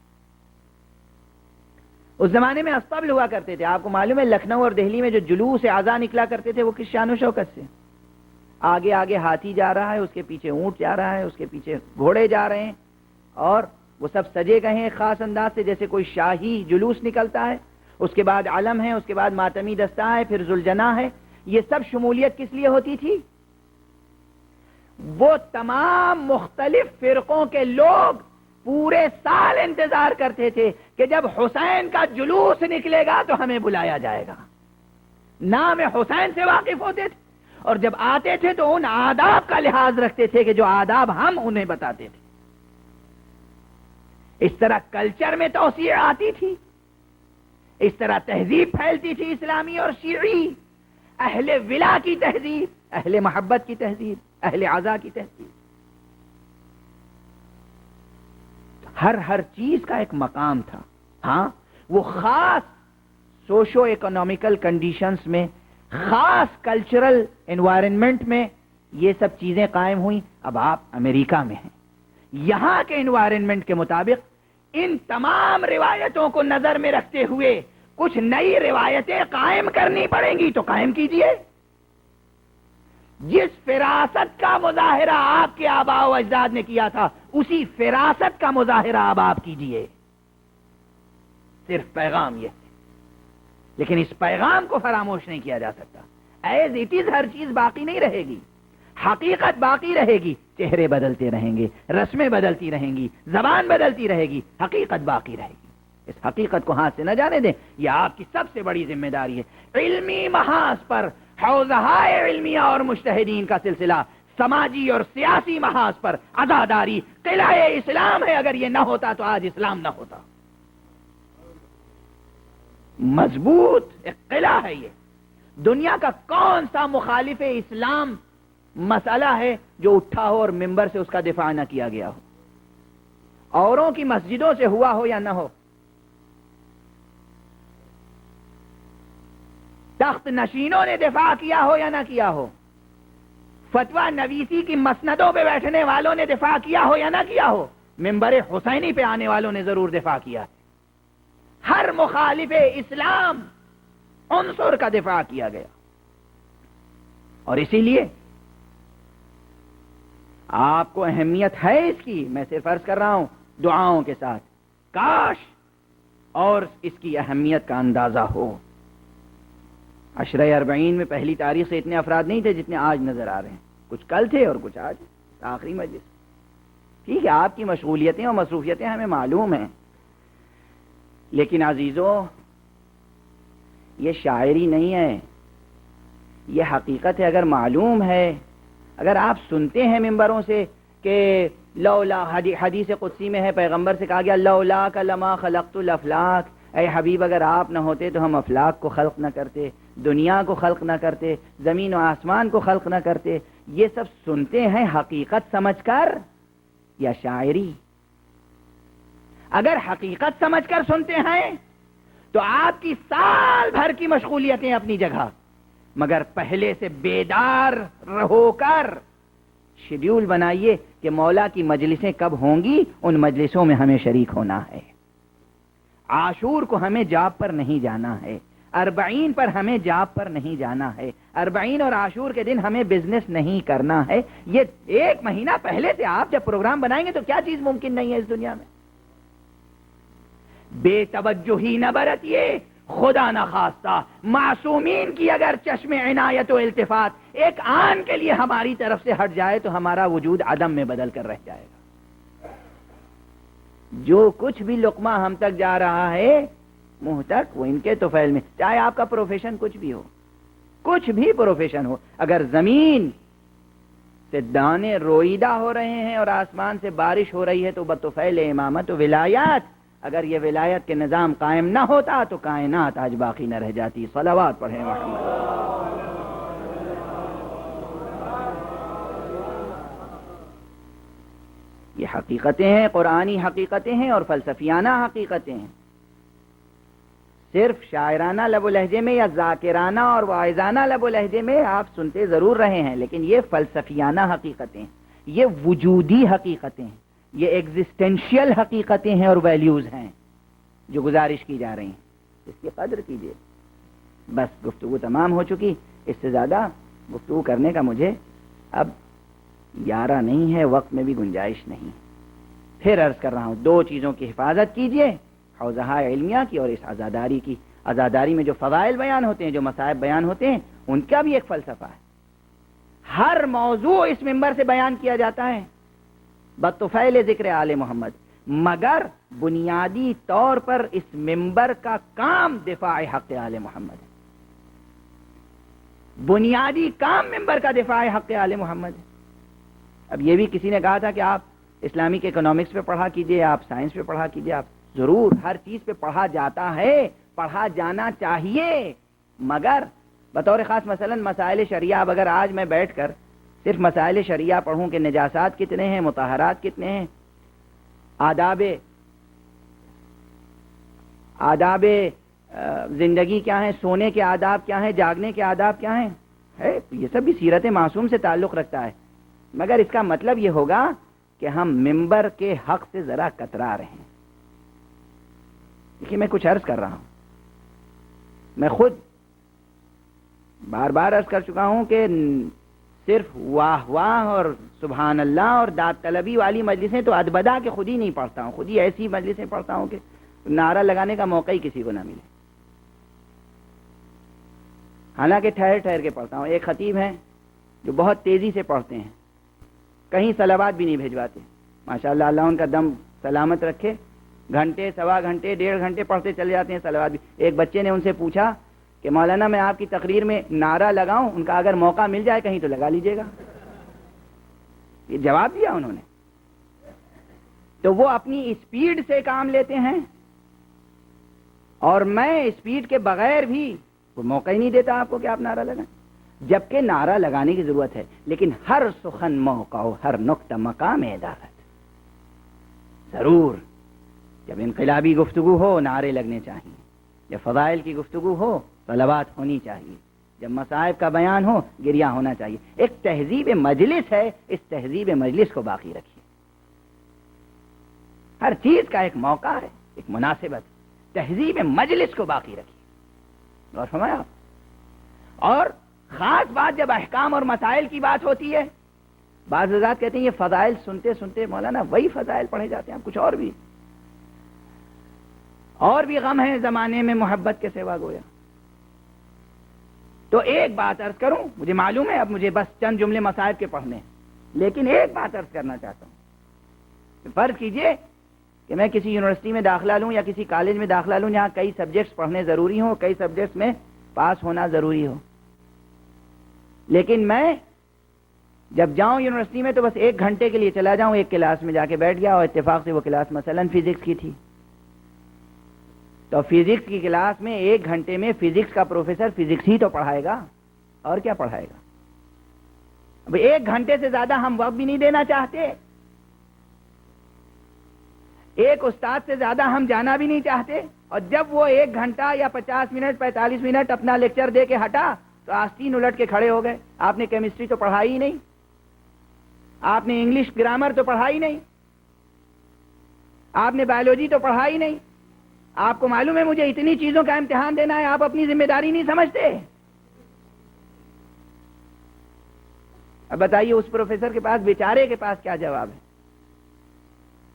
اس زمانے میں اسطبل ہوا کرتے تھے. آپ کو معلوم ہے لکھنؤ اور دہلی میں جو جلوس اعضاء نکلا کرتے تھے وہ کس شان و شوکت سے؟ آگے آگے ہاتھی جا رہا ہے، اس کے پیچھے اونٹ جا رہا ہے، اس کے پیچھے گھوڑے جا رہے ہیں، اور وہ سب سجے گئے ہیں خاص انداز سے، جیسے کوئی شاہی جلوس نکلتا ہے. اس کے بعد علم ہے، اس کے بعد ماتمی دستہ ہے، پھر ذوالجناح ہے. یہ سب شمولیت کس لیے ہوتی تھی؟ وہ تمام مختلف فرقوں کے لوگ پورے سال انتظار کرتے تھے کہ جب حسین کا جلوس نکلے گا تو ہمیں بلایا جائے گا. نام حسین سے واقف ہوتے تھے، اور جب آتے تھے تو ان آداب کا لحاظ رکھتے تھے کہ جو آداب ہم انہیں بتاتے تھے. اس طرح کلچر میں توسیع آتی تھی، اس طرح تہذیب پھیلتی تھی، اسلامی اور شیعی، اہل ولا کی تہذیب، اہل محبت کی تہذیب، اہل عزا کی تہذیب. ہر چیز کا ایک مقام تھا. ہاں وہ خاص سوشو اکنامیکل کنڈیشنز میں، خاص کلچرل انوائرنمنٹ میں یہ سب چیزیں قائم ہوئیں. اب آپ امریکہ میں ہیں، یہاں کے انوائرنمنٹ کے مطابق ان تمام روایتوں کو نظر میں رکھتے ہوئے کچھ نئی روایتیں قائم کرنی پڑیں گی تو قائم کیجئے. جس فراست کا مظاہرہ آپ کے آباء و اجداد نے کیا تھا اسی فراست کا مظاہرہ اب آپ کیجئے. صرف پیغام یہ ہے، لیکن اس پیغام کو فراموش نہیں کیا جا سکتا. ایز اٹ از ہر چیز باقی نہیں رہے گی، حقیقت باقی رہے گی. چہرے بدلتے رہیں گے، رسمیں بدلتی رہیں گی، زبان بدلتی رہے گی، حقیقت باقی رہے گی. اس حقیقت کو ہاتھ سے نہ جانے دیں، یہ آپ کی سب سے بڑی ذمہ داری ہے. علمی محاذ پر حوزہائے علمیہ اور مجتہدین کا سلسلہ، سماجی اور سیاسی محاذ پر عزاداری قلعہ اسلام ہے. اگر یہ نہ ہوتا تو آج اسلام نہ ہوتا. مضبوط ایک قلعہ ہے یہ. دنیا کا کون سا مخالف اسلام مسئلہ ہے جو اٹھا ہو اور ممبر سے اس کا دفاع نہ کیا گیا ہو؟ اوروں کی مسجدوں سے ہوا ہو یا نہ ہو، تخت نشینوں نے دفاع کیا ہو یا نہ کیا ہو، فتویٰ نویسی کی مسندوں پہ بیٹھنے والوں نے دفاع کیا ہو یا نہ کیا ہو، ممبر حسینی پہ آنے والوں نے ضرور دفاع کیا ہے. ہر مخالف اسلام عنصر کا دفاع کیا گیا. اور اسی لیے آپ کو اہمیت ہے اس کی. میں صرف عرض کر رہا ہوں دعاؤں کے ساتھ، کاش اور اس کی اہمیت کا اندازہ ہو. عشرہ اربعین میں پہلی تاریخ سے اتنے افراد نہیں تھے جتنے آج نظر آ رہے ہیں. کچھ کل تھے اور کچھ آج. آخری مجلس ٹھیک ہے، آپ کی مشغولیتیں اور مصروفیتیں ہمیں معلوم ہیں، لیکن عزیزو یہ شاعری نہیں ہے، یہ حقیقت ہے. اگر معلوم ہے، اگر آپ سنتے ہیں ممبروں سے کہ لولا، حدیث قدسی میں ہے، پیغمبر سے کہا گیا لولا کا لما خلقت الافلاک، اے حبیب اگر آپ نہ ہوتے تو ہم افلاک کو خلق نہ کرتے. دنیا کو خلق نہ کرتے، زمین و آسمان کو خلق نہ کرتے، یہ سب سنتے ہیں حقیقت سمجھ کر یا شاعری؟ اگر حقیقت سمجھ کر سنتے ہیں تو آپ کی سال بھر کی مشغولیتیں اپنی جگہ، مگر پہلے سے بیدار رہو کر شیڈیول بنائیے کہ مولا کی مجلسیں کب ہوں گی، ان مجلسوں میں ہمیں شریک ہونا ہے۔ عاشور کو ہمیں جاب پر نہیں جانا ہے، 40 پر ہمیں جاب پر نہیں جانا ہے، 40 اور عاشور کے دن ہمیں بزنس نہیں کرنا ہے۔ یہ 1 مہینہ پہلے سے آپ جب پروگرام بنائیں گے تو کیا چیز ممکن نہیں ہے اس دنیا میں؟ بے توجہی نہ برتیے، خدا نہ خواستہ معصومین کی اگر چشم عنایت و التفات ایک آن کے لیے ہماری طرف سے ہٹ جائے تو ہمارا وجود عدم میں بدل کر رہ جائے گا۔ جو کچھ بھی لقمہ ہم تک جا رہا ہے منہ تک، وہ ان کے طفیل میں، چاہے آپ کا پروفیشن کچھ بھی ہو، کچھ بھی پروفیشن ہو، اگر زمین سے دانے روئیدہ ہو رہے ہیں اور آسمان سے بارش ہو رہی ہے تو بطفیل امامت و ولایات، اگر یہ ولایت کے نظام قائم نہ ہوتا تو کائنات آج باقی نہ رہ جاتی۔ صلوات پڑھیں محمد۔ یہ حقیقتیں ہیں، قرآنی حقیقتیں ہیں اور فلسفیانہ حقیقتیں ہیں۔ صرف شاعرانہ لب و لہجے میں یا ذاکرانہ اور واعظانہ لب و لہجے میں آپ سنتے ضرور رہے ہیں، لیکن یہ فلسفیانہ حقیقتیں، یہ وجودی حقیقتیں ہیں، یہ ایگزسٹینشیل حقیقتیں ہیں اور ویلیوز ہیں جو گزارش کی جا رہی ہیں، اس کی قدر کیجیے۔ بس گفتگو تمام ہو چکی، اس سے زیادہ گفتگو کرنے کا مجھے اب یارہ نہیں ہے، وقت میں بھی گنجائش نہیں۔ پھر عرض کر رہا ہوں، 2 چیزوں کی حفاظت کیجیے، حوزہ علمیہ کی اور اس عزاداری کی۔ عزاداری میں جو فضائل بیان ہوتے ہیں، جو مصائب بیان ہوتے ہیں، ان کا بھی ایک فلسفہ ہے۔ ہر موضوع اس منبر سے بیان کیا جاتا ہے بطفیل ذکر آل محمد، مگر بنیادی طور پر اس منبر کا کام دفاع حق آل محمد ہے۔ بنیادی کام منبر کا دفاع حق آل محمد ہے۔ اب یہ بھی کسی نے کہا تھا کہ آپ اسلامک اکنامکس پہ پڑھا کیجئے، آپ سائنس پہ پڑھا کیجئے۔ آپ ضرور ہر چیز پہ پڑھا جاتا ہے، پڑھا جانا چاہیے، مگر بطور خاص مثلا مسائل شریعہ، اب اگر آج میں بیٹھ کر صرف مسائل شریعہ پڑھوں کہ نجاسات کتنے ہیں، مطہرات کتنے ہیں، آداب زندگی کیا ہیں، سونے کے آداب کیا ہیں، جاگنے کے آداب کیا ہیں، یہ سب بھی سیرت معصوم سے تعلق رکھتا ہے، مگر اس کا مطلب یہ ہوگا کہ ہم منبر کے حق سے ذرا کترا رہے ہیں۔ دیکھیے، میں کچھ عرض کر رہا ہوں، میں خود بار بار عرض کر چکا ہوں کہ صرف واہ واہ اور سبحان اللہ اور داد طلبی والی مجلسیں تو ادبدا کہ خود ہی نہیں پڑھتا ہوں، خود ہی ایسی مجلسیں پڑھتا ہوں کہ نعرہ لگانے کا موقع ہی کسی کو نہ ملے، حالانکہ ٹھہر ٹھہر کے پڑھتا ہوں۔ ایک خطیب ہیں جو بہت تیزی سے پڑھتے ہیں، کہیں صلوات بھی نہیں بھیجواتے، ماشاءاللہ، اللہ ان کا دم سلامت رکھے، گھنٹے، سوا گھنٹے، 1.5 گھنٹے پڑھتے چلے جاتے ہیں صلوات بھی۔ ایک بچے نے ان سے پوچھا کہ مولانا میں آپ کی تقریر میں نعرہ لگاؤں؟ ان کا اگر موقع مل جائے کہیں تو لگا لیجئے گا، یہ جواب دیا انہوں نے۔ تو وہ اپنی اسپیڈ سے کام لیتے ہیں اور میں اسپیڈ کے بغیر بھی وہ موقع ہی نہیں دیتا آپ کو کہ آپ نعرہ لگائیں، جبکہ نعرہ لگانے کی ضرورت ہے، لیکن ہر سخن موقع و ہر نقطہ مقام دعوت۔ ضرور جب انقلابی گفتگو ہو نعرے لگنے چاہیے، جب فضائل کی گفتگو ہو صلوات ہونی چاہیے، جب مصائب کا بیان ہو گریہ ہونا چاہیے۔ ایک تہذیب مجلس ہے، اس تہذیب مجلس کو باقی رکھیے۔ ہر چیز کا ایک موقع ہے، ایک مناسبت، تہذیب مجلس کو باقی رکھیے۔ اور فرمایا، اور خاص بات جب احکام اور مسائل کی بات ہوتی ہے، بعض حضرات کہتے ہیں یہ فضائل سنتے سنتے مولانا وہی فضائل پڑھے جاتے ہیں، کچھ اور بھی غم ہے زمانے میں محبت کے سوا گویا۔ تو ایک بات عرض کروں، مجھے معلوم ہے اب مجھے بس چند جملے مسائل کے پڑھنے ہیں، لیکن ایک بات عرض کرنا چاہتا ہوں۔ فرض کیجئے کہ میں کسی یونیورسٹی میں داخلہ لوں یا کسی کالج میں داخلہ لوں جہاں کئی سبجیکٹس پڑھنے ضروری ہوں، کئی سبجیکٹس میں پاس ہونا ضروری ہو، لیکن میں جب جاؤں یونیورسٹی میں تو بس 1 گھنٹے کے لیے چلا جاؤں، ایک کلاس میں جا کے بیٹھ گیا اور اتفاق سے وہ کلاس مثلا فزکس کی تھی، تو فزکس کی کلاس میں 1 گھنٹے میں فزکس کا پروفیسر فزکس ہی تو پڑھائے گا، اور کیا پڑھائے گا؟ اب 1 گھنٹے سے زیادہ ہم وقت بھی نہیں دینا چاہتے، ایک استاد سے زیادہ ہم جانا بھی نہیں چاہتے، اور جب وہ 1 گھنٹہ یا 50 منٹ 45 منٹ اپنا لیکچر دے کے ہٹا تو آستین الٹ کے کھڑے ہو گئے. آپ نے کیمسٹری تو پڑھائی ہی نہیں، آپ نے انگلش گرامر تو پڑھائی نہیں، آپ نے بایولوجی تو پڑھائی نہیں. آپ کو معلوم ہے مجھے اتنی چیزوں کا امتحان دینا ہے، آپ اپنی ذمہ داری نہیں سمجھتے. اب بتائیے اس پروفیسر کے پاس، بیچارے کے پاس کیا جواب ہے؟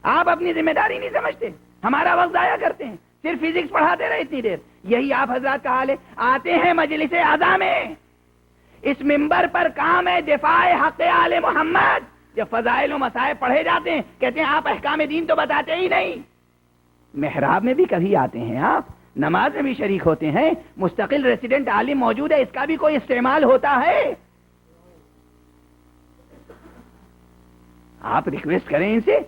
آپ اپنی ذمہ داری نہیں سمجھتے، ہمارا وقت ضائع کرتے ہیں، صرف فزکس پڑھاتے رہے اتنی دیر. یہی آپ حضرات کا حال ہے. آتے ہیں مجلس اعظم میں، اس منبر پر کام ہے دفاع حق آل محمد. جب فضائل و مصائب پڑھے جاتے ہیں کہتے ہیں آپ احکام دین تو بتاتے ہی نہیں. محراب میں بھی کبھی آتے ہیں، آپ نماز میں بھی شریک ہوتے ہیں، مستقل ریسیڈنٹ عالم موجود ہے، اس کا بھی کوئی استعمال ہوتا ہے؟ آپ ریکویسٹ کریں ان سے،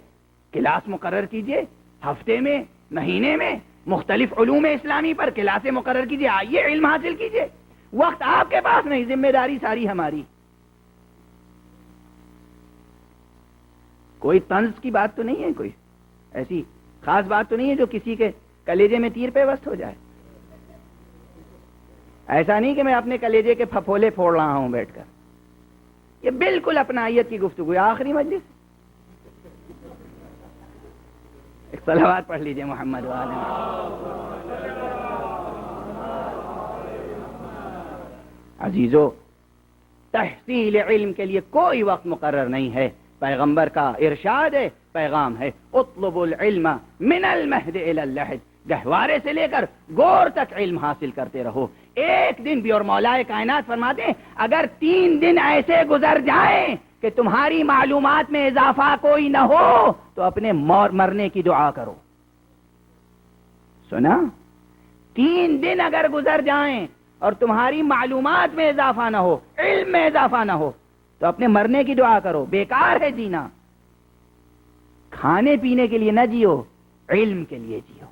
کلاس مقرر کیجئے، ہفتے میں مہینے میں مختلف علوم اسلامی پر کلاسیں مقرر کیجئے، آئیے علم حاصل کیجئے. وقت آپ کے پاس نہیں، ذمہ داری ساری ہماری. کوئی طنز کی بات تو نہیں ہے، کوئی ایسی خاص بات تو نہیں ہے جو کسی کے کلیجے میں تیر پیوست ہو جائے. ایسا نہیں کہ میں اپنے کلیجے کے پھپھولے پھوڑ رہا ہوں بیٹھ کر. یہ بالکل اپنائیت کی گفتگو ہے. آخری مجلس، ایک صلوات پڑھ لیجئے محمد وآلہ. عزیزو، تحصیل علم کے لیے کوئی وقت مقرر نہیں ہے. پیغمبر کا ارشاد ہے، پیغام ہے، اطلب العلم من المہد الی اللحد. گہوارے سے لے کر گور تک علم حاصل کرتے رہو. ایک دن بھی، اور مولا کائنات فرماتے ہیں اگر 3 دن ایسے گزر جائیں کہ تمہاری معلومات میں اضافہ کوئی نہ ہو تو اپنے مرنے کی دعا کرو. سنا؟ 3 دن اگر گزر جائیں اور تمہاری معلومات میں اضافہ نہ ہو، علم میں اضافہ نہ ہو، تو اپنے مرنے کی دعا کرو. بیکار ہے جینا. کھانے پینے کے لیے نہ جیو، علم کے لیے جیو.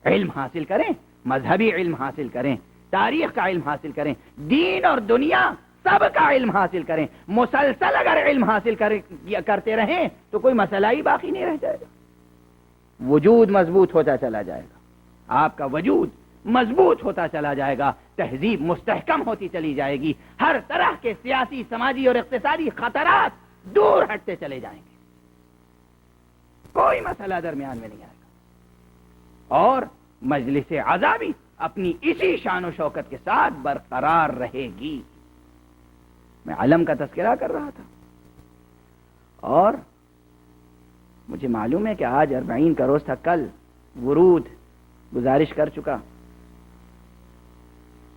علم حاصل کریں، مذہبی علم حاصل کریں، تاریخ کا علم حاصل کریں، دین اور دنیا سب کا علم حاصل کریں. مسلسل اگر علم حاصل کرتے رہیں تو کوئی مسئلہ ہی باقی نہیں رہ جائے گا. وجود مضبوط ہوتا چلا جائے گا، آپ کا وجود مضبوط ہوتا چلا جائے گا، تہذیب مستحکم ہوتی چلی جائے گی، ہر طرح کے سیاسی، سماجی اور اقتصادی خطرات دور ہٹتے چلے جائیں گے، کوئی مسئلہ درمیان میں نہیں آئے گا، اور مجلس عزابی اپنی اسی شان و شوکت کے ساتھ برقرار رہے گی. میں علم کا تذکرہ کر رہا تھا، اور مجھے معلوم ہے کہ آج 40 کا روز تھا. کل ورود گزارش کر چکا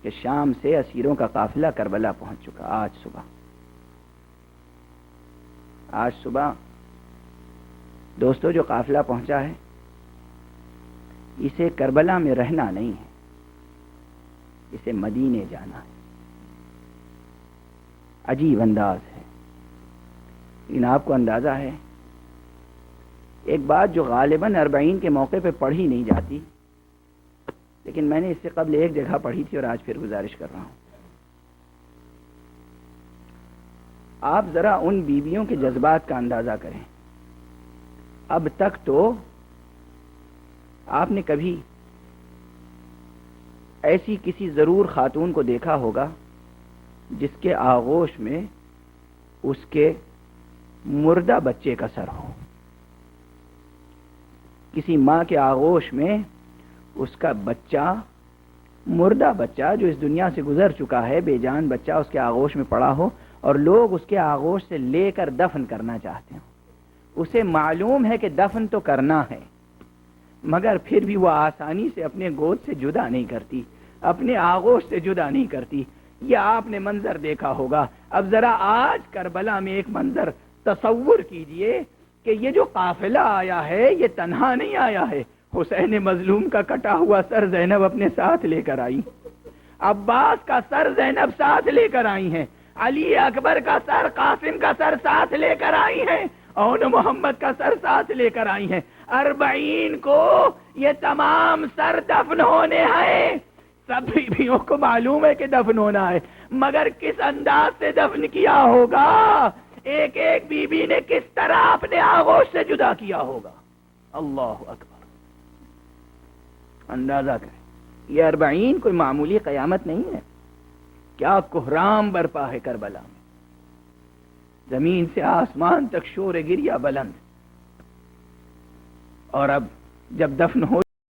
کہ شام سے اسیروں کا قافلہ کربلا پہنچ چکا. آج صبح دوستو جو قافلہ پہنچا ہے اسے کربلا میں رہنا نہیں ہے، اسے مدینے جانا ہے. عجیب انداز ہے، لیکن آپ کو اندازہ ہے ایک بات جو غالباً 40 کے موقع پہ پڑھی نہیں جاتی، لیکن میں نے اس سے قبل ایک جگہ پڑھی تھی اور آج پھر گزارش کر رہا ہوں. آپ ذرا ان بیویوں کے جذبات کا اندازہ کریں. اب تک تو آپ نے کبھی ایسی کسی ضرور خاتون کو دیکھا ہوگا جس کے آغوش میں اس کے مردہ بچے کا سر ہو. کسی ماں کے آغوش میں اس کا بچہ، مردہ بچہ جو اس دنیا سے گزر چکا ہے، بے جان بچہ اس کے آغوش میں پڑا ہو، اور لوگ اس کے آغوش سے لے کر دفن کرنا چاہتے ہیں. اسے معلوم ہے کہ دفن تو کرنا ہے، مگر پھر بھی وہ آسانی سے اپنے گود سے جدا نہیں کرتی، اپنے آغوش سے جدا نہیں کرتی. یہ آپ نے منظر دیکھا ہوگا. اب ذرا آج کربلا میں ایک منظر تصور کیجئے کہ یہ جو قافلہ آیا ہے یہ تنہا نہیں آیا ہے. حسین مظلوم کا کٹا ہوا سر زینب اپنے ساتھ لے کر آئی، عباس کا سر زینب ساتھ لے کر آئی ہیں، علی اکبر کا سر، قاسم کا سر ساتھ لے کر آئی ہیں، اور محمد کا سر ساتھ لے کر آئی ہیں. 40 کو یہ تمام سر دفن ہونے ہیں. سب بیویوں کو معلوم ہے کہ دفن ہونا ہے، مگر کس انداز سے دفن کیا ہوگا، ایک ایک بیوی نے کس طرح اپنے آغوش سے جدا کیا ہوگا. اللہ اکبر. اندازہ کریں، یہ 40 کوئی معمولی قیامت نہیں ہے. کیا کوہرام برپا ہے کربلا میں، زمین سے آسمان تک شور گریہ بلند. اور اب جب دفن ہو